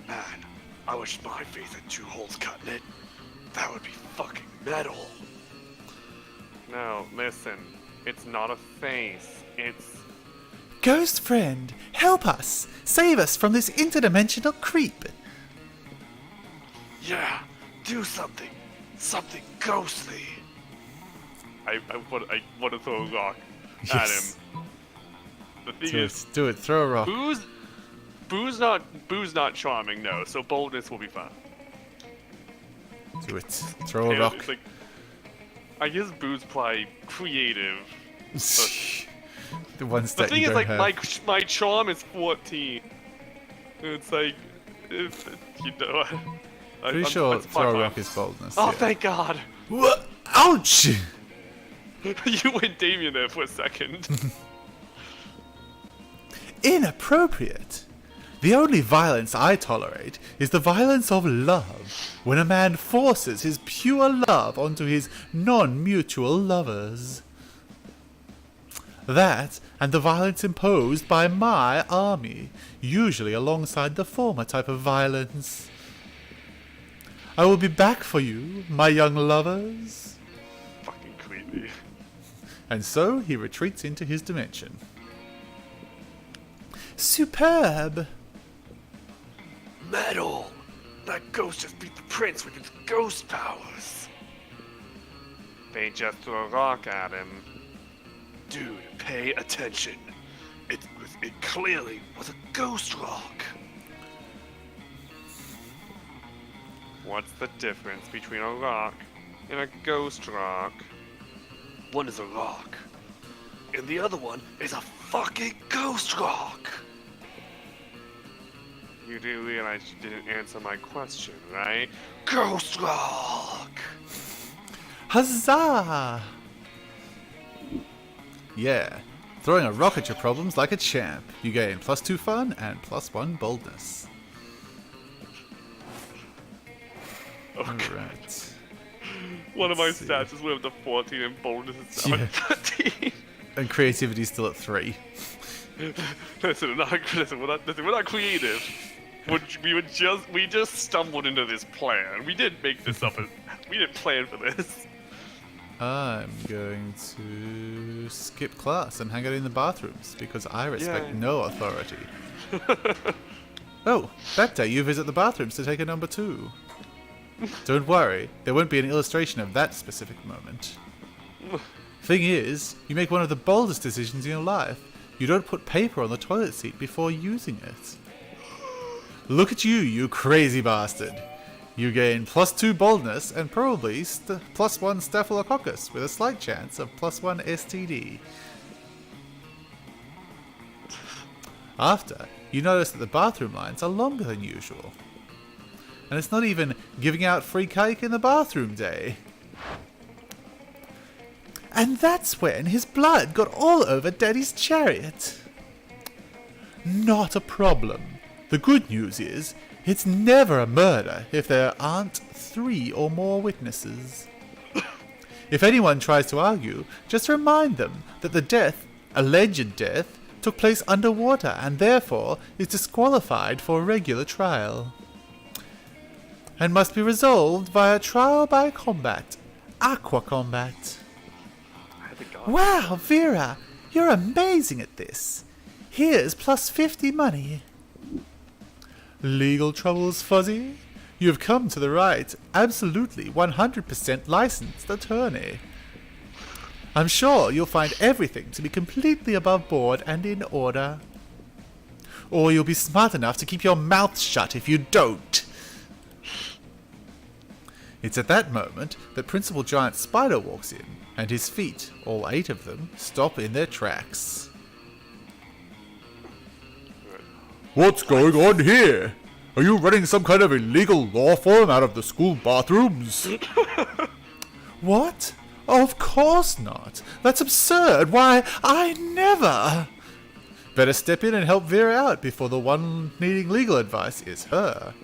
Man, I wish my face had 2 holes cut in it. That would be fucking metal. No, listen. It's not a face. It's... Ghost friend, help us! Save us from this interdimensional creep! Yeah, do something. Something ghostly. I want to throw a rock at Yes. him. The thing is, Do it. Throw a rock. Boo's not charming, no. So boldness will be fine. Do it. Throw a rock. It's like, I guess Boo's probably creative. The ones The that thing you is, don't like, have. my charm is 14. It's like, you know. Pretty sure throw a rock is boldness. Oh, yeah. thank God. What? Ouch! You went Damien there for a second. Inappropriate. The only violence I tolerate is the violence of love, when a man forces his pure love onto his non-mutual lovers. That, and the violence imposed by my army, usually alongside the former type of violence. I will be back for you, my young lovers. Fucking creepy. And so he retreats into his dimension. Superb! Metal! That ghost just beat the prince with its ghost powers. They just threw a rock at him. Dude, pay attention. It clearly was a ghost rock. What's the difference between a rock and a ghost rock? One is a rock, and the other one is a fucking ghost rock. You do realize you didn't answer my question, right? Ghost rock! Huzzah! Yeah, throwing a rock at your problems like a champ. You gain +2 fun and +1 boldness. Okay. Alright. One of my Let's see. stats is with the 14 and boldness is now Yeah. at 13. And creativity's still at 3. Listen, we're not creative. We just stumbled into this plan. We didn't make this up. We didn't plan for this. I'm going to skip class and hang out in the bathrooms because I respect Yay. no authority. Oh, that day you visit the bathrooms to take a number 2. Don't worry, there won't be an illustration of that specific moment. Thing is, you make one of the boldest decisions in your life. You don't put paper on the toilet seat before using it. Look at you, you crazy bastard. You gain +2 boldness and probably +1 staphylococcus with a slight chance of +1 STD. After, you notice that the bathroom lines are longer than usual. And it's not even giving out free cake in the bathroom day. And that's when his blood got all over Daddy's chariot. Not a problem. The good news is, it's never a murder if there aren't 3 or more witnesses. If anyone tries to argue, just remind them that the death, alleged death, took place underwater and therefore is disqualified for a regular trial. And must be resolved via trial by combat, aqua combat. Wow, Vera, you're amazing at this. Here's +50 money. Legal troubles, Fuzzy? You've come to the right, absolutely 100% licensed attorney. I'm sure you'll find everything to be completely above board and in order. Or you'll be smart enough to keep your mouth shut if you don't. It's at that moment that Principal Giant Spider walks in, and his feet, all 8 of them, stop in their tracks. What's going on here? Are you running some kind of illegal law firm out of the school bathrooms? What? Of course not. That's absurd. Why, I never. Better step in and help Vera out before the one needing legal advice is her.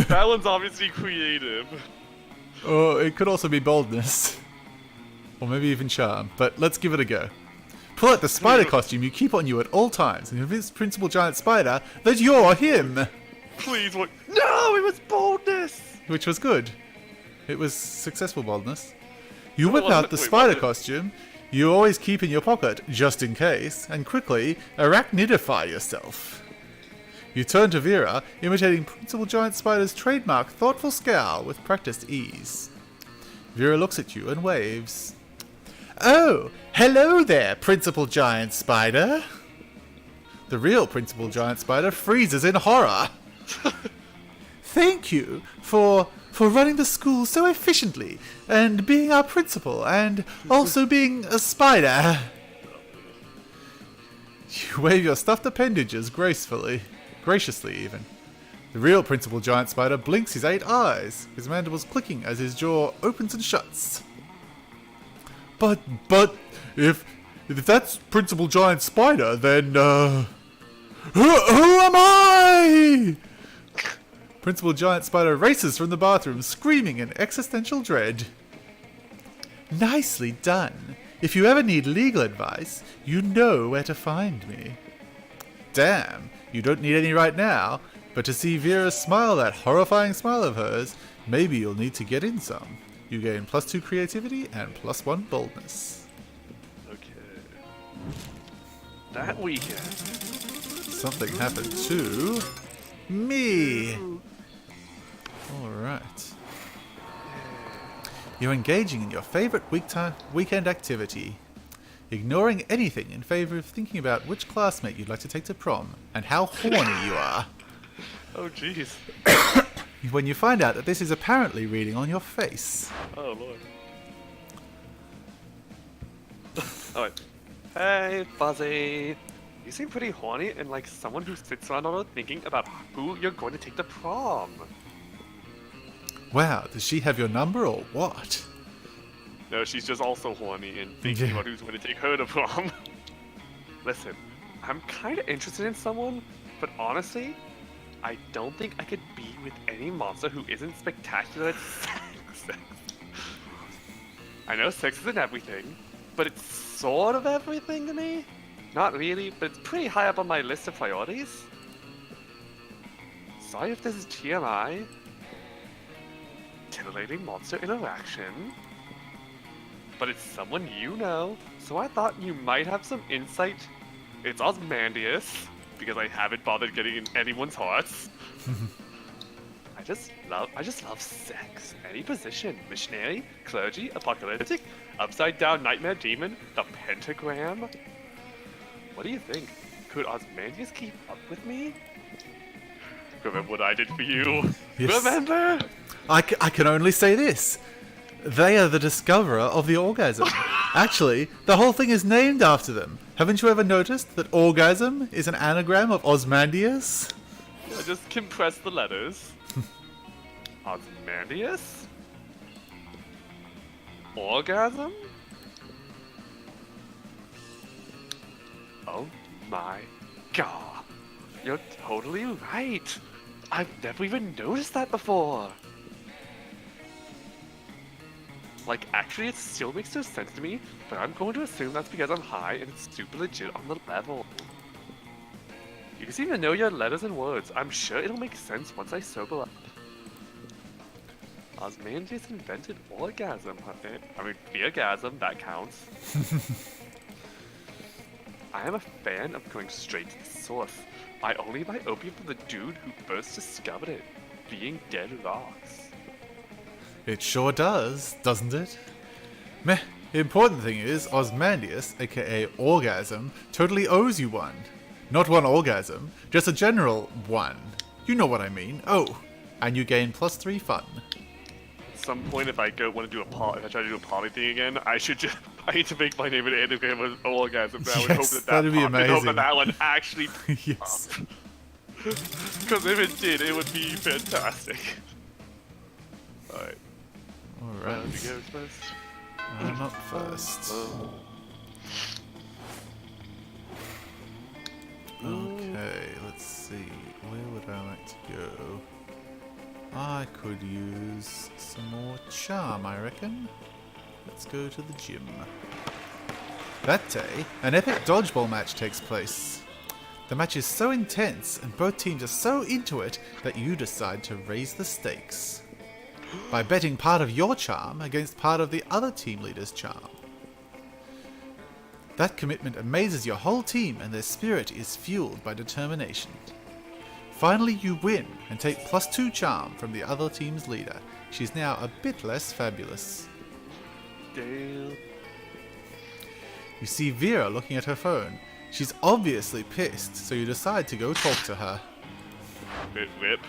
That one's obviously creative. Oh, it could also be boldness. Or maybe even charm, but let's give it a go. Pull out the spider costume you keep on you at all times and convince Principal Giant Spider that you're him! Please, what? No, it was boldness! Which was good. It was successful boldness. You whip wasn't out the it? Wait, spider was it? costume, you always keep in your pocket, just in case, and quickly arachnidify yourself. You turn to Vera, imitating Principal Giant Spider's trademark thoughtful scowl with practiced ease. Vera looks at you and waves. Oh, hello there, Principal Giant Spider. The real Principal Giant Spider freezes in horror. Thank you for running the school so efficiently, and being our principal, and also being a spider. You wave your stuffed appendages graciously even. The real Principal Giant Spider blinks his 8 eyes, his mandibles clicking as his jaw opens and shuts. But if that's Principal Giant Spider, then who am I? Principal Giant Spider races from the bathroom, screaming in existential dread. Nicely done. If you ever need legal advice, you know where to find me. Damn, you don't need any right now, but to see Vera smile that horrifying smile of hers, maybe you'll need to get in some. You gain +2 creativity and +1 boldness. Okay. That weekend. Something happened to me. Alright. You're engaging in your favorite weekend activity, ignoring anything in favor of thinking about which classmate you'd like to take to prom and how horny you are. Oh, jeez. When you find out that this is apparently reading on your face. Oh, Lord. Alright. Hey, Fuzzy. You seem pretty horny and like someone who sits around all night thinking about who you're going to take to prom. Wow, does she have your number or what? No, she's just also horny and thinking about who's going to take her to prom. Listen, I'm kind of interested in someone, but honestly, I don't think I could be with any monster who isn't spectacular at sex. I know sex isn't everything, but it's sort of everything to me. Not really, but it's pretty high up on my list of priorities. Sorry if this is TMI. Titillating monster interaction. But it's someone you know, so I thought you might have some insight. It's Osmandius, because I haven't bothered getting in anyone's hearts. I just love sex. Any position. Missionary, clergy, apocalyptic, upside down nightmare demon, the pentagram. What do you think? Could Osmandius keep up with me? Remember what I did for you? Yes. Remember? I can only say this. They are the discoverer of the orgasm. Actually, the whole thing is named after them. Haven't you ever noticed that orgasm is an anagram of Osmandius? I just compress the letters. Osmandius? Orgasm? Oh my god. You're totally right. I've never even noticed that before. Like, actually, it still makes no sense to me, but I'm going to assume that's because I'm high and it's super legit on the level. You seem to know your letters and words. I'm sure it'll make sense once I sober up. Osmandius invented orgasm, I mean, orgasm, that counts. I am a fan of going straight to the source. I only buy opium from the dude who first discovered it, being dead rocks. It sure does, doesn't it? Meh, the important thing is, Osmandius, aka Orgasm, totally owes you one. Not one orgasm, just a general one. You know what I mean. Oh, and you gain +3 fun. At some point, if I want to do if I try to do a poly thing again, I need to make my name an anagram of orgasm now and hope that'd be amazing. And hope that that one actually Yes. Because if it did, it would be fantastic. Alright. Alright. You go first. I'm up first. Okay, let's see. Where would I like to go? I could use some more charm, I reckon. Let's go to the gym. That day, an epic dodgeball match takes place. The match is so intense, and both teams are so into it, that you decide to raise the stakes by betting part of your charm against part of the other team leader's charm. That commitment amazes your whole team and their spirit is fueled by determination. Finally you win and take +2 charm from the other team's leader. She's now a bit less fabulous. Damn. You see Vera looking at her phone. She's obviously pissed, so you decide to go talk to her. Rip.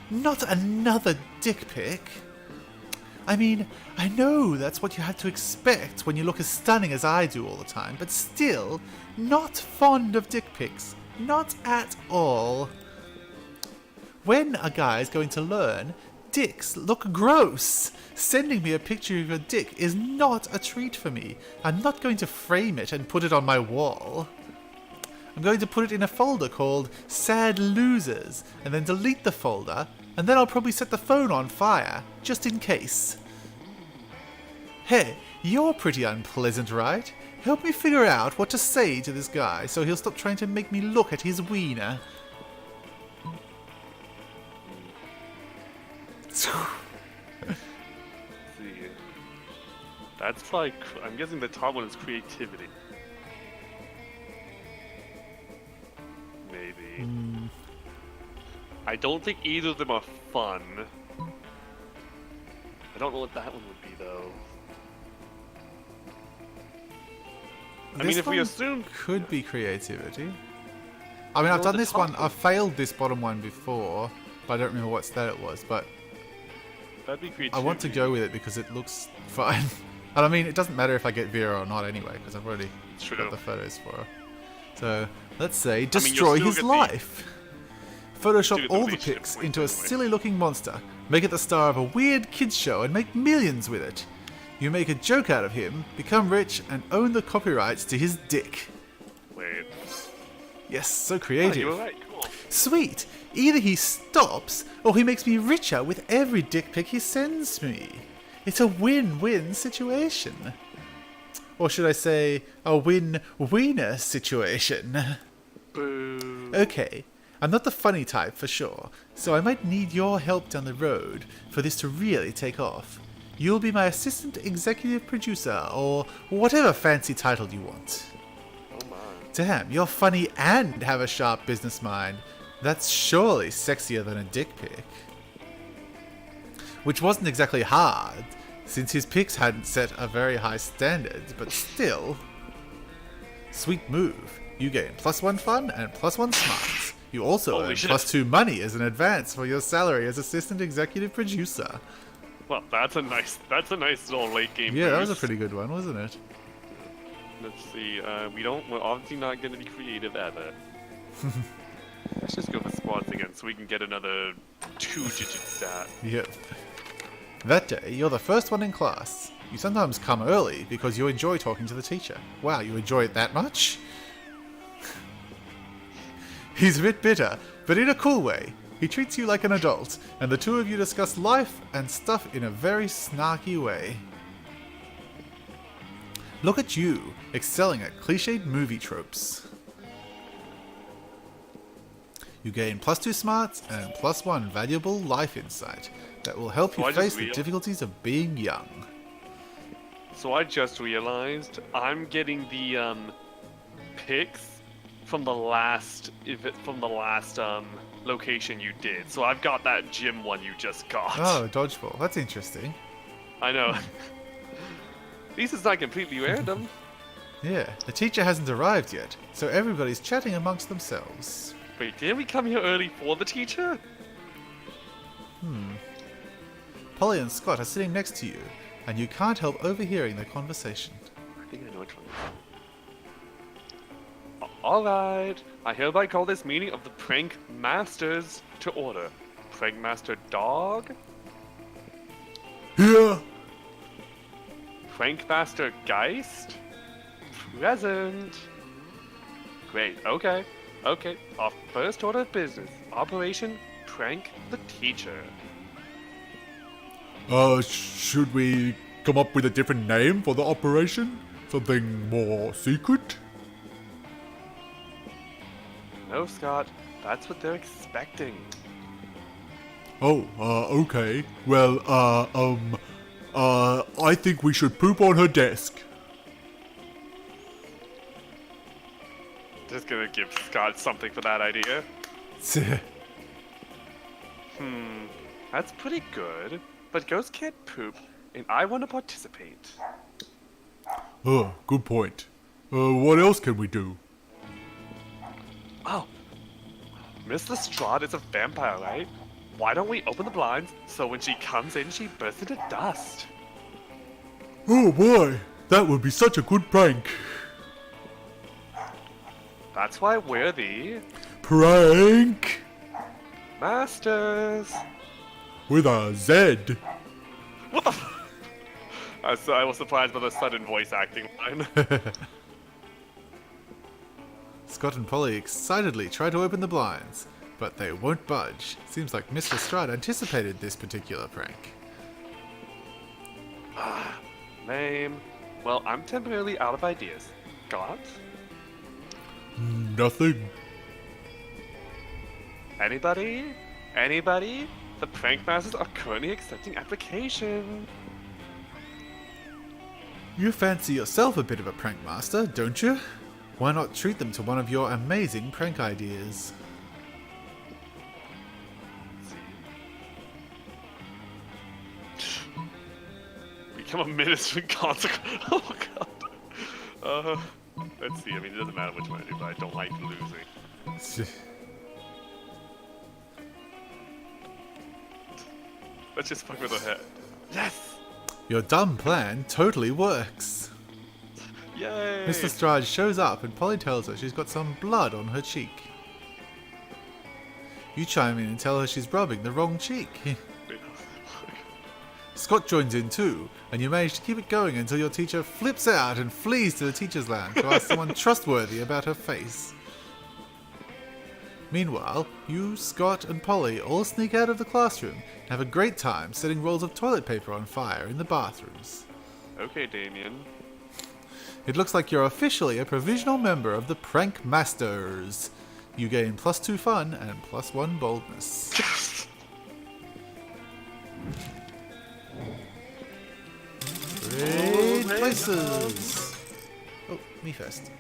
Not another dick pic. I mean, I know that's what you had to expect when you look as stunning as I do all the time, but still, not fond of dick pics. Not at all. When a guy is going to learn, dicks look gross. Sending me a picture of your dick is not a treat for me. I'm not going to frame it and put it on my wall. I'm going to put it in a folder called Sad Losers, and then delete the folder, and then I'll probably set the phone on fire, just in case. Hey, you're pretty unpleasant, right? Help me figure out what to say to this guy so he'll stop trying to make me look at his wiener. See. That's like, I'm guessing the top one is creativity. Maybe. I don't think either of them are fun. I don't know what that one would be though. I mean, if we assume... could be creativity. I mean, I've done this one. I've failed this bottom one before, but I don't remember what stat it was, but... That'd be creativity. I want to go with it because it looks fine. And I mean, it doesn't matter if I get Vera or not anyway, because I've already got the photos for her. So, let's say, destroy his life. Photoshop all the pics into a silly-looking monster. Make it the star of a weird kids show and make millions with it. You make a joke out of him, become rich, and own the copyrights to his dick. Wait. Yes, so creative. You were right, cool. Sweet! Either he stops, or he makes me richer with every dick pic he sends me. It's a win-win situation. Or should I say, a win-wiener situation? Boo. Okay, I'm not the funny type for sure, so I might need your help down the road for this to really take off. You'll be my assistant executive producer, or whatever fancy title you want. Oh my. Damn, you're funny and have a sharp business mind. That's surely sexier than a dick pic. Which wasn't exactly hard, since his pics hadn't set a very high standard, but still. Sweet move. You gain +1 fun and +1 smarts. You also earn +2 money as an advance for your salary as assistant executive producer. Well, that's a nice little late game. Yeah, boost. that was a pretty good one, wasn't it? Let's see. We're obviously not going to be creative ever. Let's just go for squads again, so we can get another 2-digit stat. Yep. That day, you're the first one in class. You sometimes come early because you enjoy talking to the teacher. Wow, you enjoy it that much? He's a bit bitter, but in a cool way. He treats you like an adult, and the two of you discuss life and stuff in a very snarky way. Look at you, excelling at cliched movie tropes. You gain +2 smarts and +1 valuable life insight that will help you face the difficulties of being young. So I just realized I'm getting the pics from the last location you did. So I've got that gym one you just got. Oh, dodgeball. That's interesting. I know. At least it's not completely random. Yeah, the teacher hasn't arrived yet, so everybody's chatting amongst themselves. Wait, didn't we come here early for the teacher? Polly and Scott are sitting next to you, and you can't help overhearing their conversation. I think I know which one. Alright, I hereby call this meeting of the Prank Masters to order. Prank Master Dog? Here! Prank Master Geist? Present! Great, okay. Okay, our first order of business. Operation Prank the Teacher. Should we come up with a different name for the operation? Something more secret? No, Scott, that's what they're expecting. Oh, okay. Well, I think we should poop on her desk. Just gonna give Scott something for that idea. That's pretty good. But ghosts can't poop, and I want to participate. Oh, good point. What else can we do? Oh, Miss Lestrade is a vampire, right? Why don't we open the blinds so when she comes in, she bursts into dust? Oh boy, that would be such a good prank. That's why we're the Prank Masters. with a Z. What the? I was surprised by the sudden voice acting line. Scott and Polly excitedly try to open the blinds, but they won't budge. Seems like Miss Lestrade anticipated this particular prank. Lame. Well, I'm temporarily out of ideas. Scott? Nothing. Anybody? Anybody? The prank masters are currently accepting application. You fancy yourself a bit of a prank master, don't you? Why not treat them to one of your amazing prank ideas? Become a minister in consequence. Oh god. Let's see. I mean, it doesn't matter which one I do, but I don't like losing. Let's just fuck with her head. Yes! Your dumb plan totally works. Yay! Miss Lestrade shows up and Polly tells her she's got some blood on her cheek. You chime in and tell her she's rubbing the wrong cheek. Scott joins in too, and you manage to keep it going until your teacher flips out and flees to the teacher's lounge to ask someone trustworthy about her face. Meanwhile, you, Scott, and Polly all sneak out of the classroom and have a great time setting rolls of toilet paper on fire in the bathrooms. Okay, Damien. It looks like you're officially a provisional member of the Prank Masters. You gain +2 fun and +1 boldness. Great places! Oh, me first.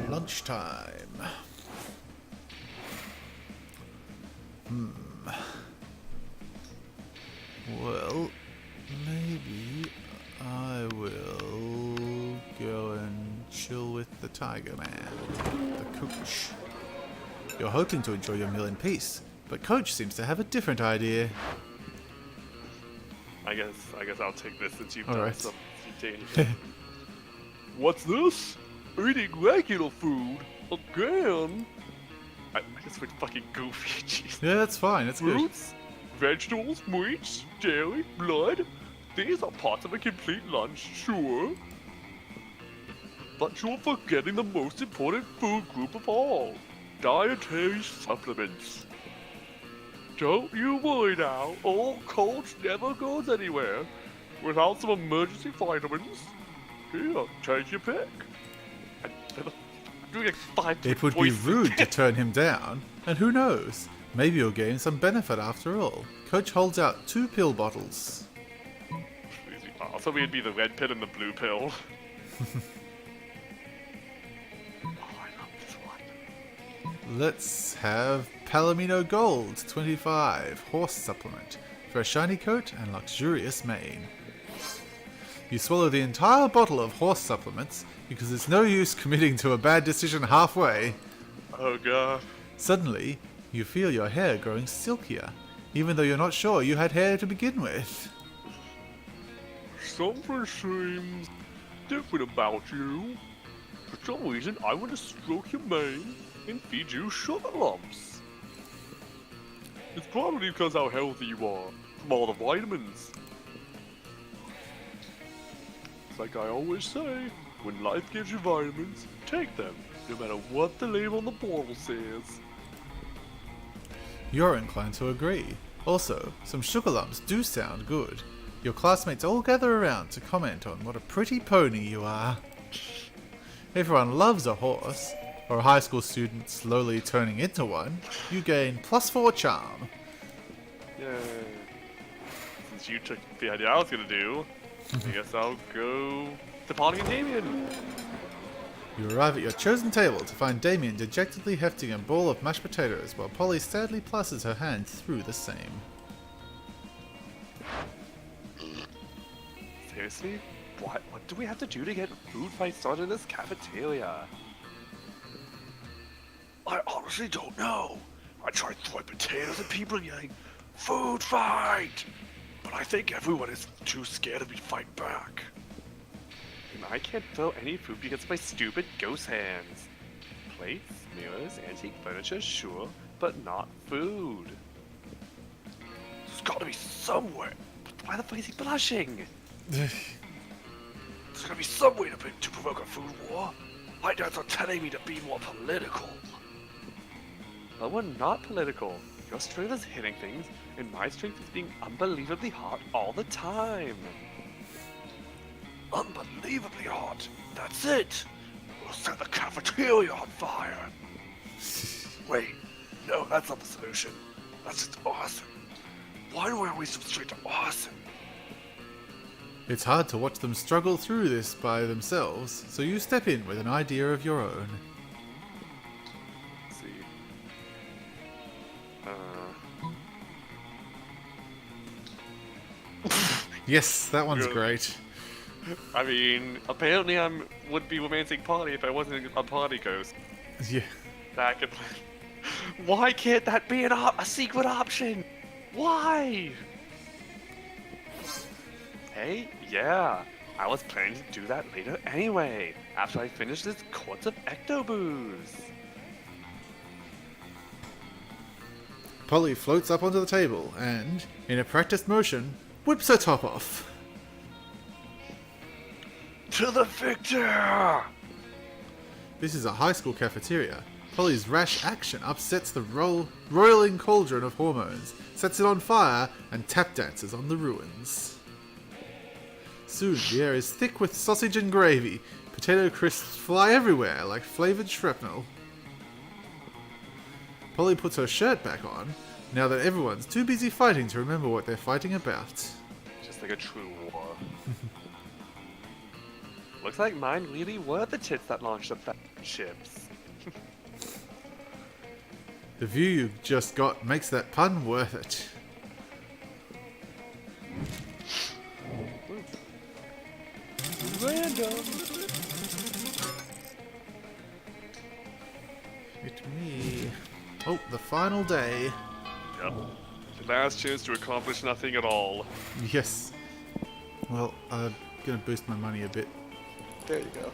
Lunchtime. Well, maybe I will go and chill with the Tiger Man, the coach. You're hoping to enjoy your meal in peace, but Coach seems to have a different idea. I guess I'll take this since you've All done right. some danger. What's this? Eating regular food again? I guess we're fucking goofy. Jeez. Yeah, that's fine. That's good. Fruits, vegetables, meats, dairy, blood. These are parts of a complete lunch, sure. But you're forgetting the most important food group of all. Dietary supplements. Don't you worry now, old Coach never goes anywhere without some emergency vitamins. Here, take your pick. I'm doing like 5 It would be voices. rude to turn him down, and who knows? Maybe you'll gain some benefit after all. Coach holds out 2 pill bottles. Also, we'd be the red pill and the blue pill. Oh, I love this one. Let's have Palomino Gold 25 horse supplement for a shiny coat and luxurious mane. You swallow the entire bottle of horse supplements because it's no use committing to a bad decision halfway. Oh god. Suddenly, you feel your hair growing silkier, even though you're not sure you had hair to begin with. Something seems different about you. For some reason, I want to stroke your mane and feed you sugar lumps. It's probably because how healthy you are from all the vitamins. It's like I always say, when life gives you vitamins, take them, no matter what the label on the bottle says. You're inclined to agree. Also, some sugar lumps do sound good. Your classmates all gather around to comment on what a pretty pony you are. Everyone loves a horse, or a high school student slowly turning into one. You gain +4 charm. Yay. Since you took the idea I was gonna do, I guess I'll go to Polly and Damien. You arrive at your chosen table to find Damien dejectedly hefting a bowl of mashed potatoes while Polly sadly passes her hand through the same. Seriously? What do we have to do to get food fights started in this cafeteria? I honestly don't know. I tried throwing potatoes at people and yelling, "Food fight!" But I think everyone is too scared of me to fight back. And I can't throw any food because of my stupid ghost hands. Plates, mirrors, antique furniture, sure, but not food. There's gotta be somewhere. Why the fuck is he blushing? There's gotta be some way to provoke a food war. My dads are telling me to be more political. But we're not political. Your strength is hitting things, and my strength is being unbelievably hot all the time. Unbelievably hot. That's it. We'll set the cafeteria on fire. Wait, no, that's not the solution. That's just awesome. Why do I always jump straight to awesome? It's hard to watch them struggle through this by themselves, so you step in with an idea of your own. Let's see. Yes, that one's Really? great. I mean, apparently I would be romancing Polly if I wasn't a party ghost. Yeah. That could. Why can't that be a secret option? Why? Hey, yeah, I was planning to do that later anyway, after I finish this Quartz of Ectobooze. Polly floats up onto the table and, in a practiced motion, whips her top off. To the victor! This is a high school cafeteria. Polly's rash action upsets the roiling cauldron of hormones, sets it on fire, and tap dances on the ruins. Soon, the air is thick with sausage and gravy. Potato crisps fly everywhere like flavored shrapnel. Polly puts her shirt back on, now that everyone's too busy fighting to remember what they're fighting about. Just like a true war. Looks like mine really were the tits that launched the ships. The view you just got makes that pun worth it. Random. Hit me. Oh, the final day. Yep. The last chance to accomplish nothing at all. Yes. Well, I'm gonna boost my money a bit. There you go.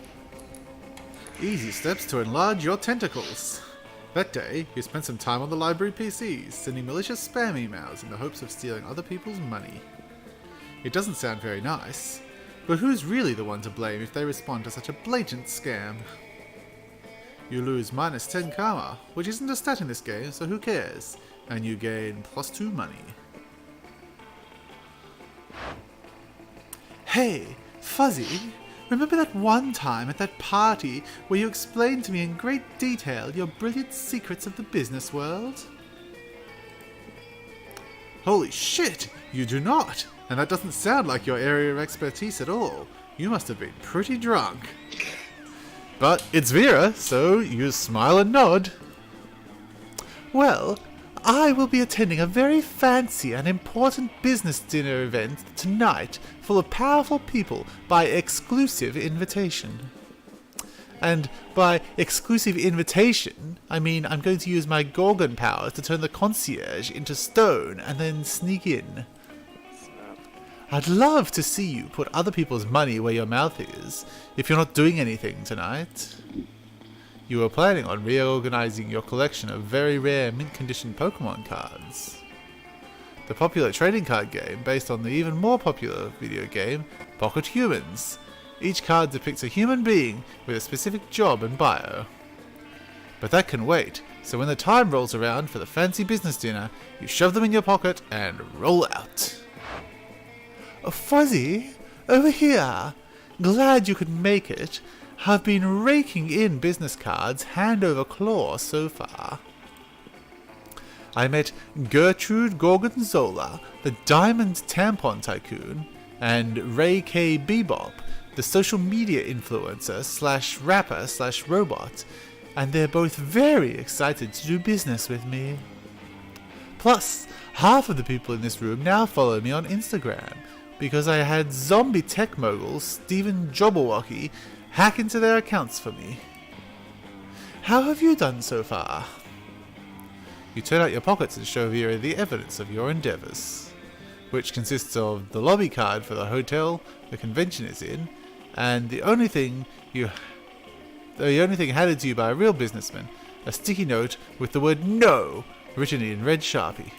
Easy steps to enlarge your tentacles. That day, you spent some time on the library PCs, sending malicious spam emails in the hopes of stealing other people's money. It doesn't sound very nice, but who's really the one to blame if they respond to such a blatant scam? You lose minus 10 karma, which isn't a stat in this game, so who cares? And you gain +2 money. Hey, Fuzzy! Remember that one time at that party where you explained to me in great detail your brilliant secrets of the business world? Holy shit, you do not! And that doesn't sound like your area of expertise at all. You must have been pretty drunk. But it's Vera, so you smile and nod. Well, I will be attending a very fancy and important business dinner event tonight, full of powerful people by exclusive invitation. And by exclusive invitation, I mean I'm going to use my Gorgon powers to turn the concierge into stone and then sneak in. I'd love to see you put other people's money where your mouth is, if you're not doing anything tonight. You were planning on reorganizing your collection of very rare mint-condition Pokemon cards. The popular trading card game based on the even more popular video game, Pocket Humans. Each card depicts a human being with a specific job and bio. But that can wait, so when the time rolls around for the fancy business dinner, you shove them in your pocket and roll out. Oh, Fuzzy, over here. Glad you could make it. I've been raking in business cards hand over claw so far. I met Gertrude Gorgonzola, the Diamond Tampon Tycoon, and Ray K. Bebop, the the social media influencer slash rapper slash robot, and they're both very excited to do business with me. Plus, half of the people in this room now follow me on Instagram, because I had zombie tech mogul Stephen Jobberwocky hack into their accounts for me. How have you done so far? You turn out your pockets and show Vera the evidence of your endeavours, which consists of the lobby card for the hotel the convention is in, and the only thing handed to you by a real businessman, a sticky note with the word "No" written in red Sharpie.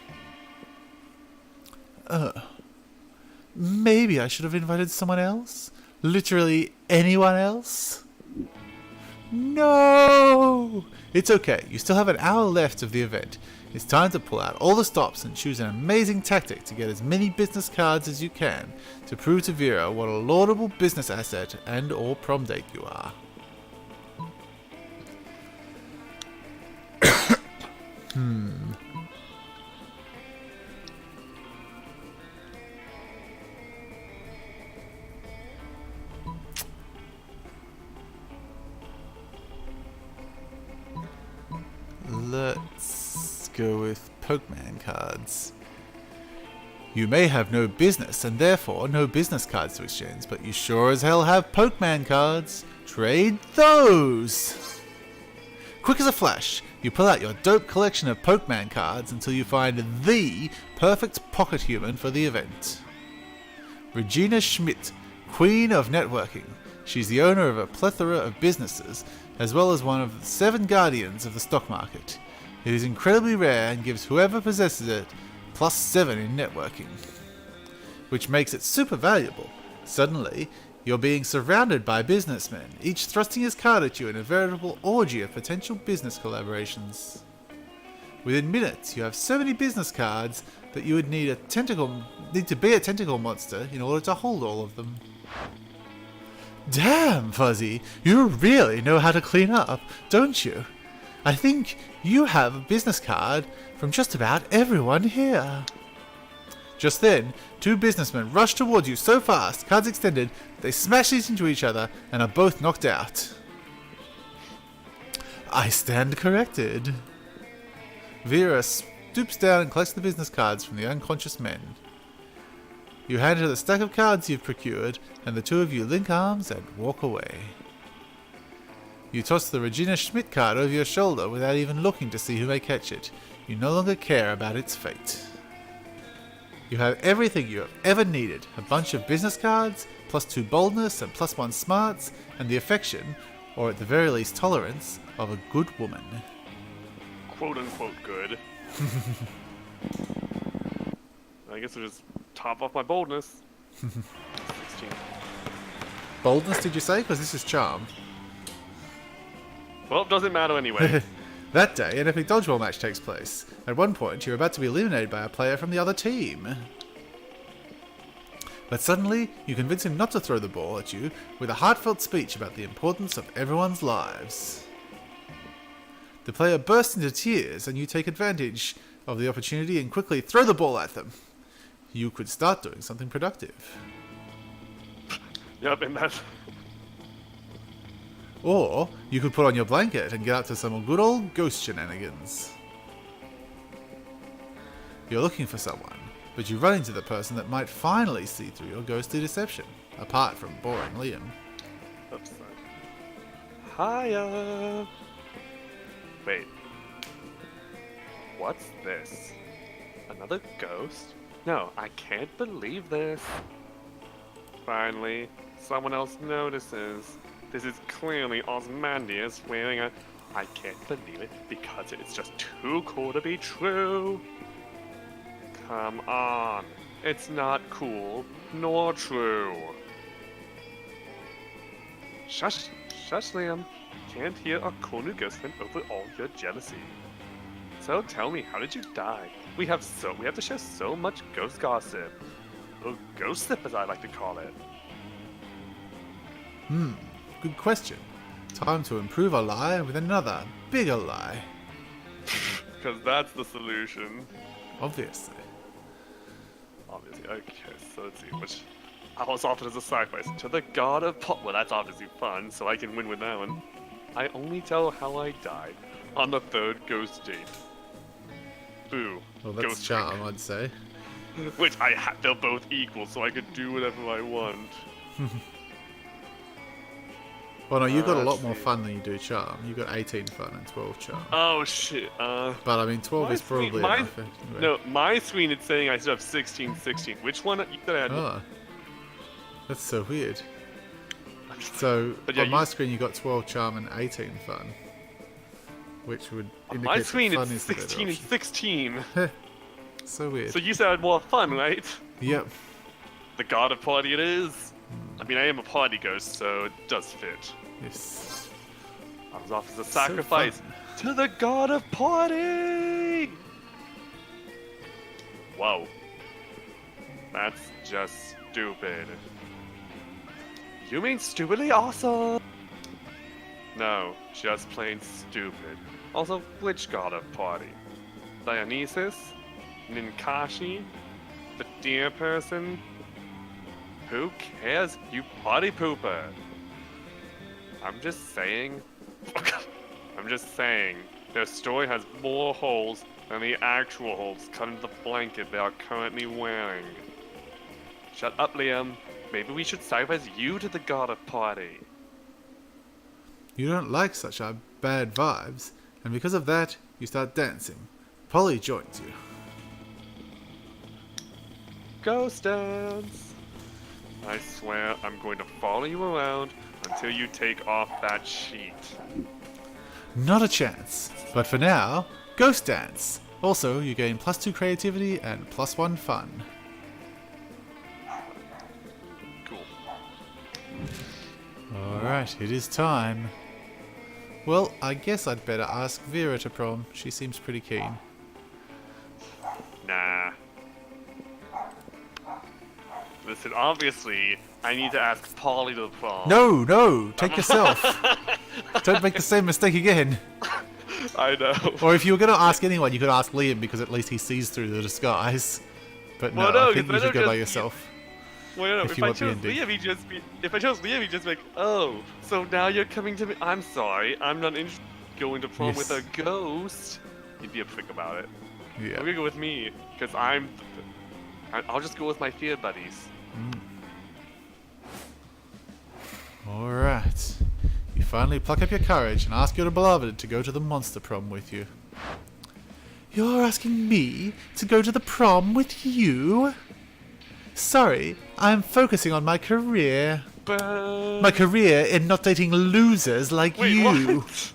Maybe I should have invited someone else? Literally anyone else? No! It's okay, you still have an hour left of the event. It's time to pull out all the stops and choose an amazing tactic to get as many business cards as you can to prove to Vera what a laudable business asset and or prom date you are. Let's go with Pokemon cards. You may have no business and therefore no business cards to exchange, but you sure as hell have Pokemon cards. Trade those! Quick as a flash, you pull out your dope collection of Pokemon cards until you find the perfect pocket human for the event. Regina Schmidt, Queen of Networking. She's the owner of a plethora of businesses, as well as one of the 7 guardians of the stock market. It is incredibly rare and gives whoever possesses it +7 in networking, which makes it super valuable. Suddenly, you're being surrounded by businessmen, each thrusting his card at you in a veritable orgy of potential business collaborations. Within minutes, you have so many business cards that you would need to be a tentacle monster in order to hold all of them. Damn, Fuzzy, you really know how to clean up, don't you? I think you have a business card from just about everyone here. Just then, 2 businessmen rush towards you so fast, cards extended, they smash these into each other and are both knocked out. I stand corrected. Vera stoops down and collects the business cards from the unconscious men. You hand her the stack of cards you've procured, and the 2 of you link arms and walk away. You toss the Regina Schmidt card over your shoulder without even looking to see who may catch it. You no longer care about its fate. You have everything you have ever needed. A bunch of business cards, +2 boldness and +1 smarts, and the affection, or at the very least tolerance, of a good woman. Quote unquote good. I guess I'll just top off my boldness. 16. Boldness, did you say? Because this is charm. Well, it doesn't matter anyway. That day, an epic dodgeball match takes place. At one point, you're about to be eliminated by a player from the other team. But suddenly, you convince him not to throw the ball at you with a heartfelt speech about the importance of everyone's lives. The player bursts into tears, and you take advantage of the opportunity and quickly throw the ball at them. You could start doing something productive. Yep, and that's... Or you could put on your blanket and get up to some good old ghost shenanigans. You're looking for someone, but you run into the person that might finally see through your ghostly deception, apart from boring Liam. Oops. Hiya! Wait. What's this? Another ghost? No, I can't believe this. Finally, someone else notices. This is clearly Osmandius wearing a... I can't believe it because it's just too cool to be true. Come on. It's not cool, nor true. Shush, Liam. Can't hear a cool new ghostman over all your jealousy. So tell me, how did you die? We have to share so much ghost gossip. Or ghost-sip, as I like to call it. Good question. Time to improve a lie with another, bigger lie. Because that's the solution. Obviously. Obviously. Okay, so let's see. Which... I was offered as a sacrifice to the god of well, that's obviously fun, so I can win with that one. I only tell how I died on the third ghost date. Boo. Well, that's ghost charm, I'd say. drink. Which they're both equal, so I could do whatever I want. Well, no, you got a Let's lot more see. fun than you do charm. You got 18 fun and 12 charm. Oh shit. But I mean, 12 my is probably screen- my- enough. Anyway. No, my screen it's saying I still have 16, 16. Which one? You said I had. Oh, that's so weird. So But yeah, on my you- screen, you got 12 charm and 18 fun, which would indicate My screen that fun is is the better 16 and option. 16. So weird. So you said I had more fun, right? Yep. The god of party it is. I mean, I am a party ghost, so it does fit. Yes. I was offered as a So sacrifice fun. to the god of party. Whoa. That's just stupid. You mean stupidly awesome? No, just plain stupid. Also, which god of party? Dionysus? Ninkashi? The deer person? Who cares, you party pooper? I'm just saying. I'm just saying. Their story has more holes than the actual holes cut into the blanket they are currently wearing. Shut up, Liam. Maybe we should sacrifice you to the god of party. You don't like such bad vibes, and because of that, you start dancing. Polly joins you. Ghost dance. I swear I'm going to follow you around until you take off that sheet. Not a chance. But for now, ghost dance. Also, you gain +2 creativity and +1 fun. Cool. Alright, it is time. Well, I guess I'd better ask Vera to prom. She seems pretty keen. Nah. Listen, obviously, I need to ask Polly to the prom. No! Take yourself! Don't make the same mistake again. I know. Or if you were going to ask anyone, you could ask Liam because at least he sees through the disguise. But no, Well, no, I think you 'cause I should go don't by just- yourself. Well, no, If if you I want chose B&D. Liam, he'd just be. If I chose Liam, he'd just be like, oh, so now you're coming to me. I'm sorry, I'm not interested in going to prom with a Yes. ghost. He'd be a prick about it. I'm Yeah. gonna go with me, because I'll just go with my field buddies. Alright. You finally pluck up your courage and ask your beloved to go to the monster prom with you. You're asking me to go to the prom with you? Sorry, I'm focusing on my career. But... My career in not dating losers like Wait, you. what?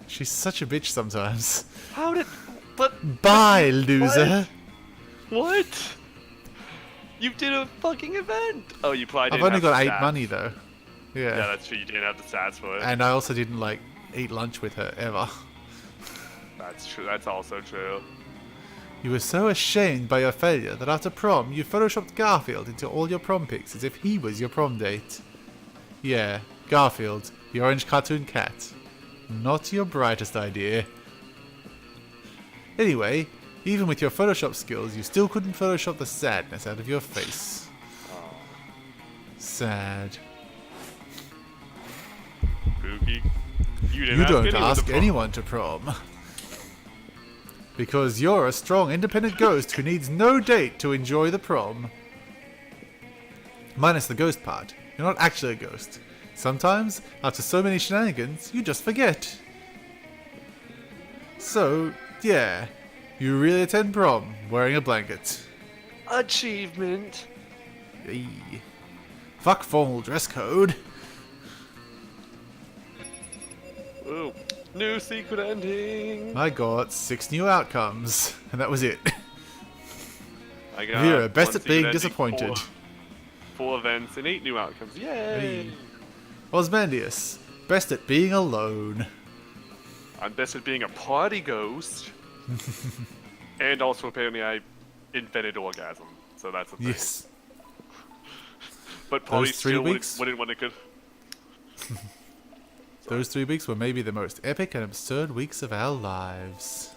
She's such a bitch sometimes. How did... But... Bye, loser. What? You did a fucking event! Oh, you probably I've didn't only have got the 8 stats. money though. Yeah, Yeah. that's true, you didn't have the stats for it. And I also didn't like eat lunch with her ever. That's true, that's also true. You were so ashamed by your failure that after prom you photoshopped Garfield into all your prom pics as if he was your prom date. Yeah, Garfield, the orange cartoon cat. Not your brightest idea. Anyway, even with your Photoshop skills, you still couldn't Photoshop the sadness out of your face. Sad. Spooky. You didn't You ask don't anyone ask to prom. anyone to prom. Because you're a strong, independent ghost who needs no date to enjoy the prom. Minus the ghost part. You're not actually a ghost. Sometimes, after so many shenanigans, you just forget. So, yeah, you really attend prom wearing a blanket. Achievement. Eey. Fuck formal dress code. Ooh. New secret ending. I got 6 new outcomes, and that was it. I got Vera, best one at secret being ending, disappointed. 4 events and 8 new outcomes. Yay! Hey. Osmandius, best at being alone. I'm best at being a party ghost. And also apparently I invented orgasm, so that's a thing. Yes. But Polly Those 3 still weeks? wouldn't want to go. Those 3 weeks were maybe the most epic and absurd weeks of our lives.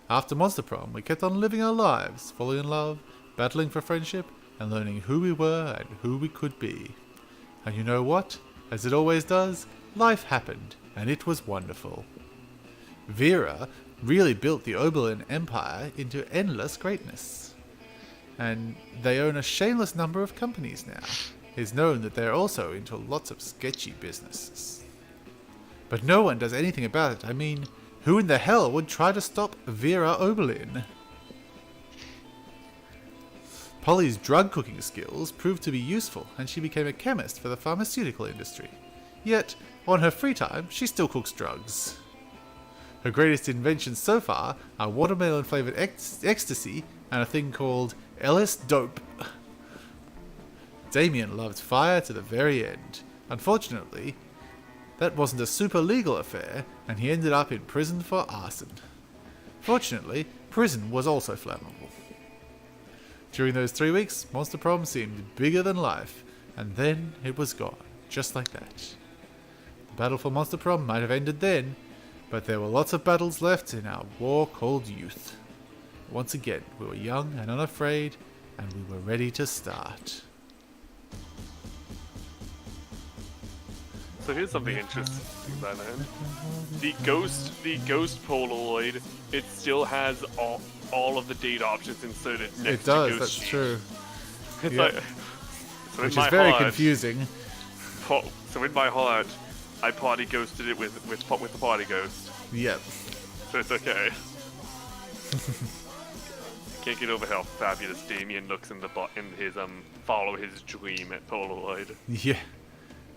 After Monster Prom, we kept on living our lives, falling in love, battling for friendship, and learning who we were and who we could be. And you know what? As it always does, life happened, and it was wonderful. Vera really built the Oberlin Empire into endless greatness. And they own a shameless number of companies now. It's known that they're also into lots of sketchy businesses. But no one does anything about it. I mean, who in the hell would try to stop Vera Oberlin? Polly's drug cooking skills proved to be useful, and she became a chemist for the pharmaceutical industry. Yet, on her free time, she still cooks drugs. Her greatest inventions so far are watermelon-flavored ecstasy and a thing called LS Dope. Damien loved fire to the very end. Unfortunately, that wasn't a super legal affair, and he ended up in prison for arson. Fortunately, prison was also flammable. During those 3 weeks, Monster Prom seemed bigger than life, and then it was gone, just like that. The battle for Monster Prom might have ended then, but there were lots of battles left in our war called youth. Once again, we were young and unafraid, and we were ready to start. So here's something interesting about it. The ghost Polaroid, it still has all of the date options inserted next It does, to that's Ghost true. It's Yeah. like, so Which in my is very heart, confusing. So in my heart, I party ghosted it with the party ghost. Yep. So it's okay. Can't get over how fabulous Damien looks in his follow his dream at Polaroid. Yeah.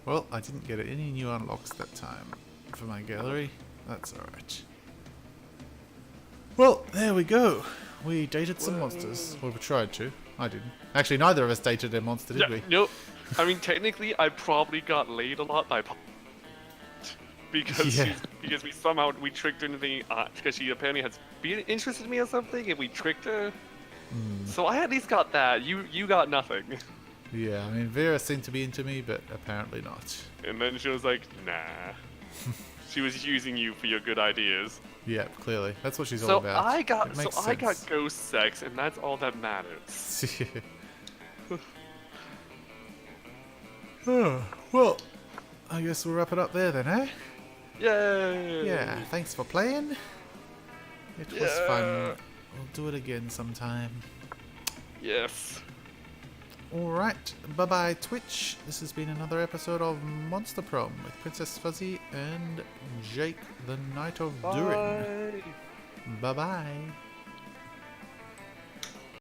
Well, I didn't get any new unlocks that time for my gallery. That's alright. Well, there we go. We dated some monsters. Well, we tried to. I didn't. Actually, neither of us dated a monster, did we? No, I mean technically, I probably got laid a lot by because Yeah. because we tricked her into thinking because she apparently has been interested in me or something, and we tricked her. So I at least got that. You got nothing. Yeah, I mean, Vera seemed to be into me, but apparently not. And then she was like, nah. She was using you for your good ideas. Yeah, clearly. That's what she's all So about. I It got makes I got sense. ghost sex, and that's all that matters. Oh, well, I guess we'll wrap it up there then, eh? Yay! Yeah, thanks for playing. It was fun. We'll do it again sometime. Yes. Alright, bye-bye Twitch. This has been another episode of Monster Prom with Princess Fuzzy and Jake the Knight of Durin. Bye. Bye-bye.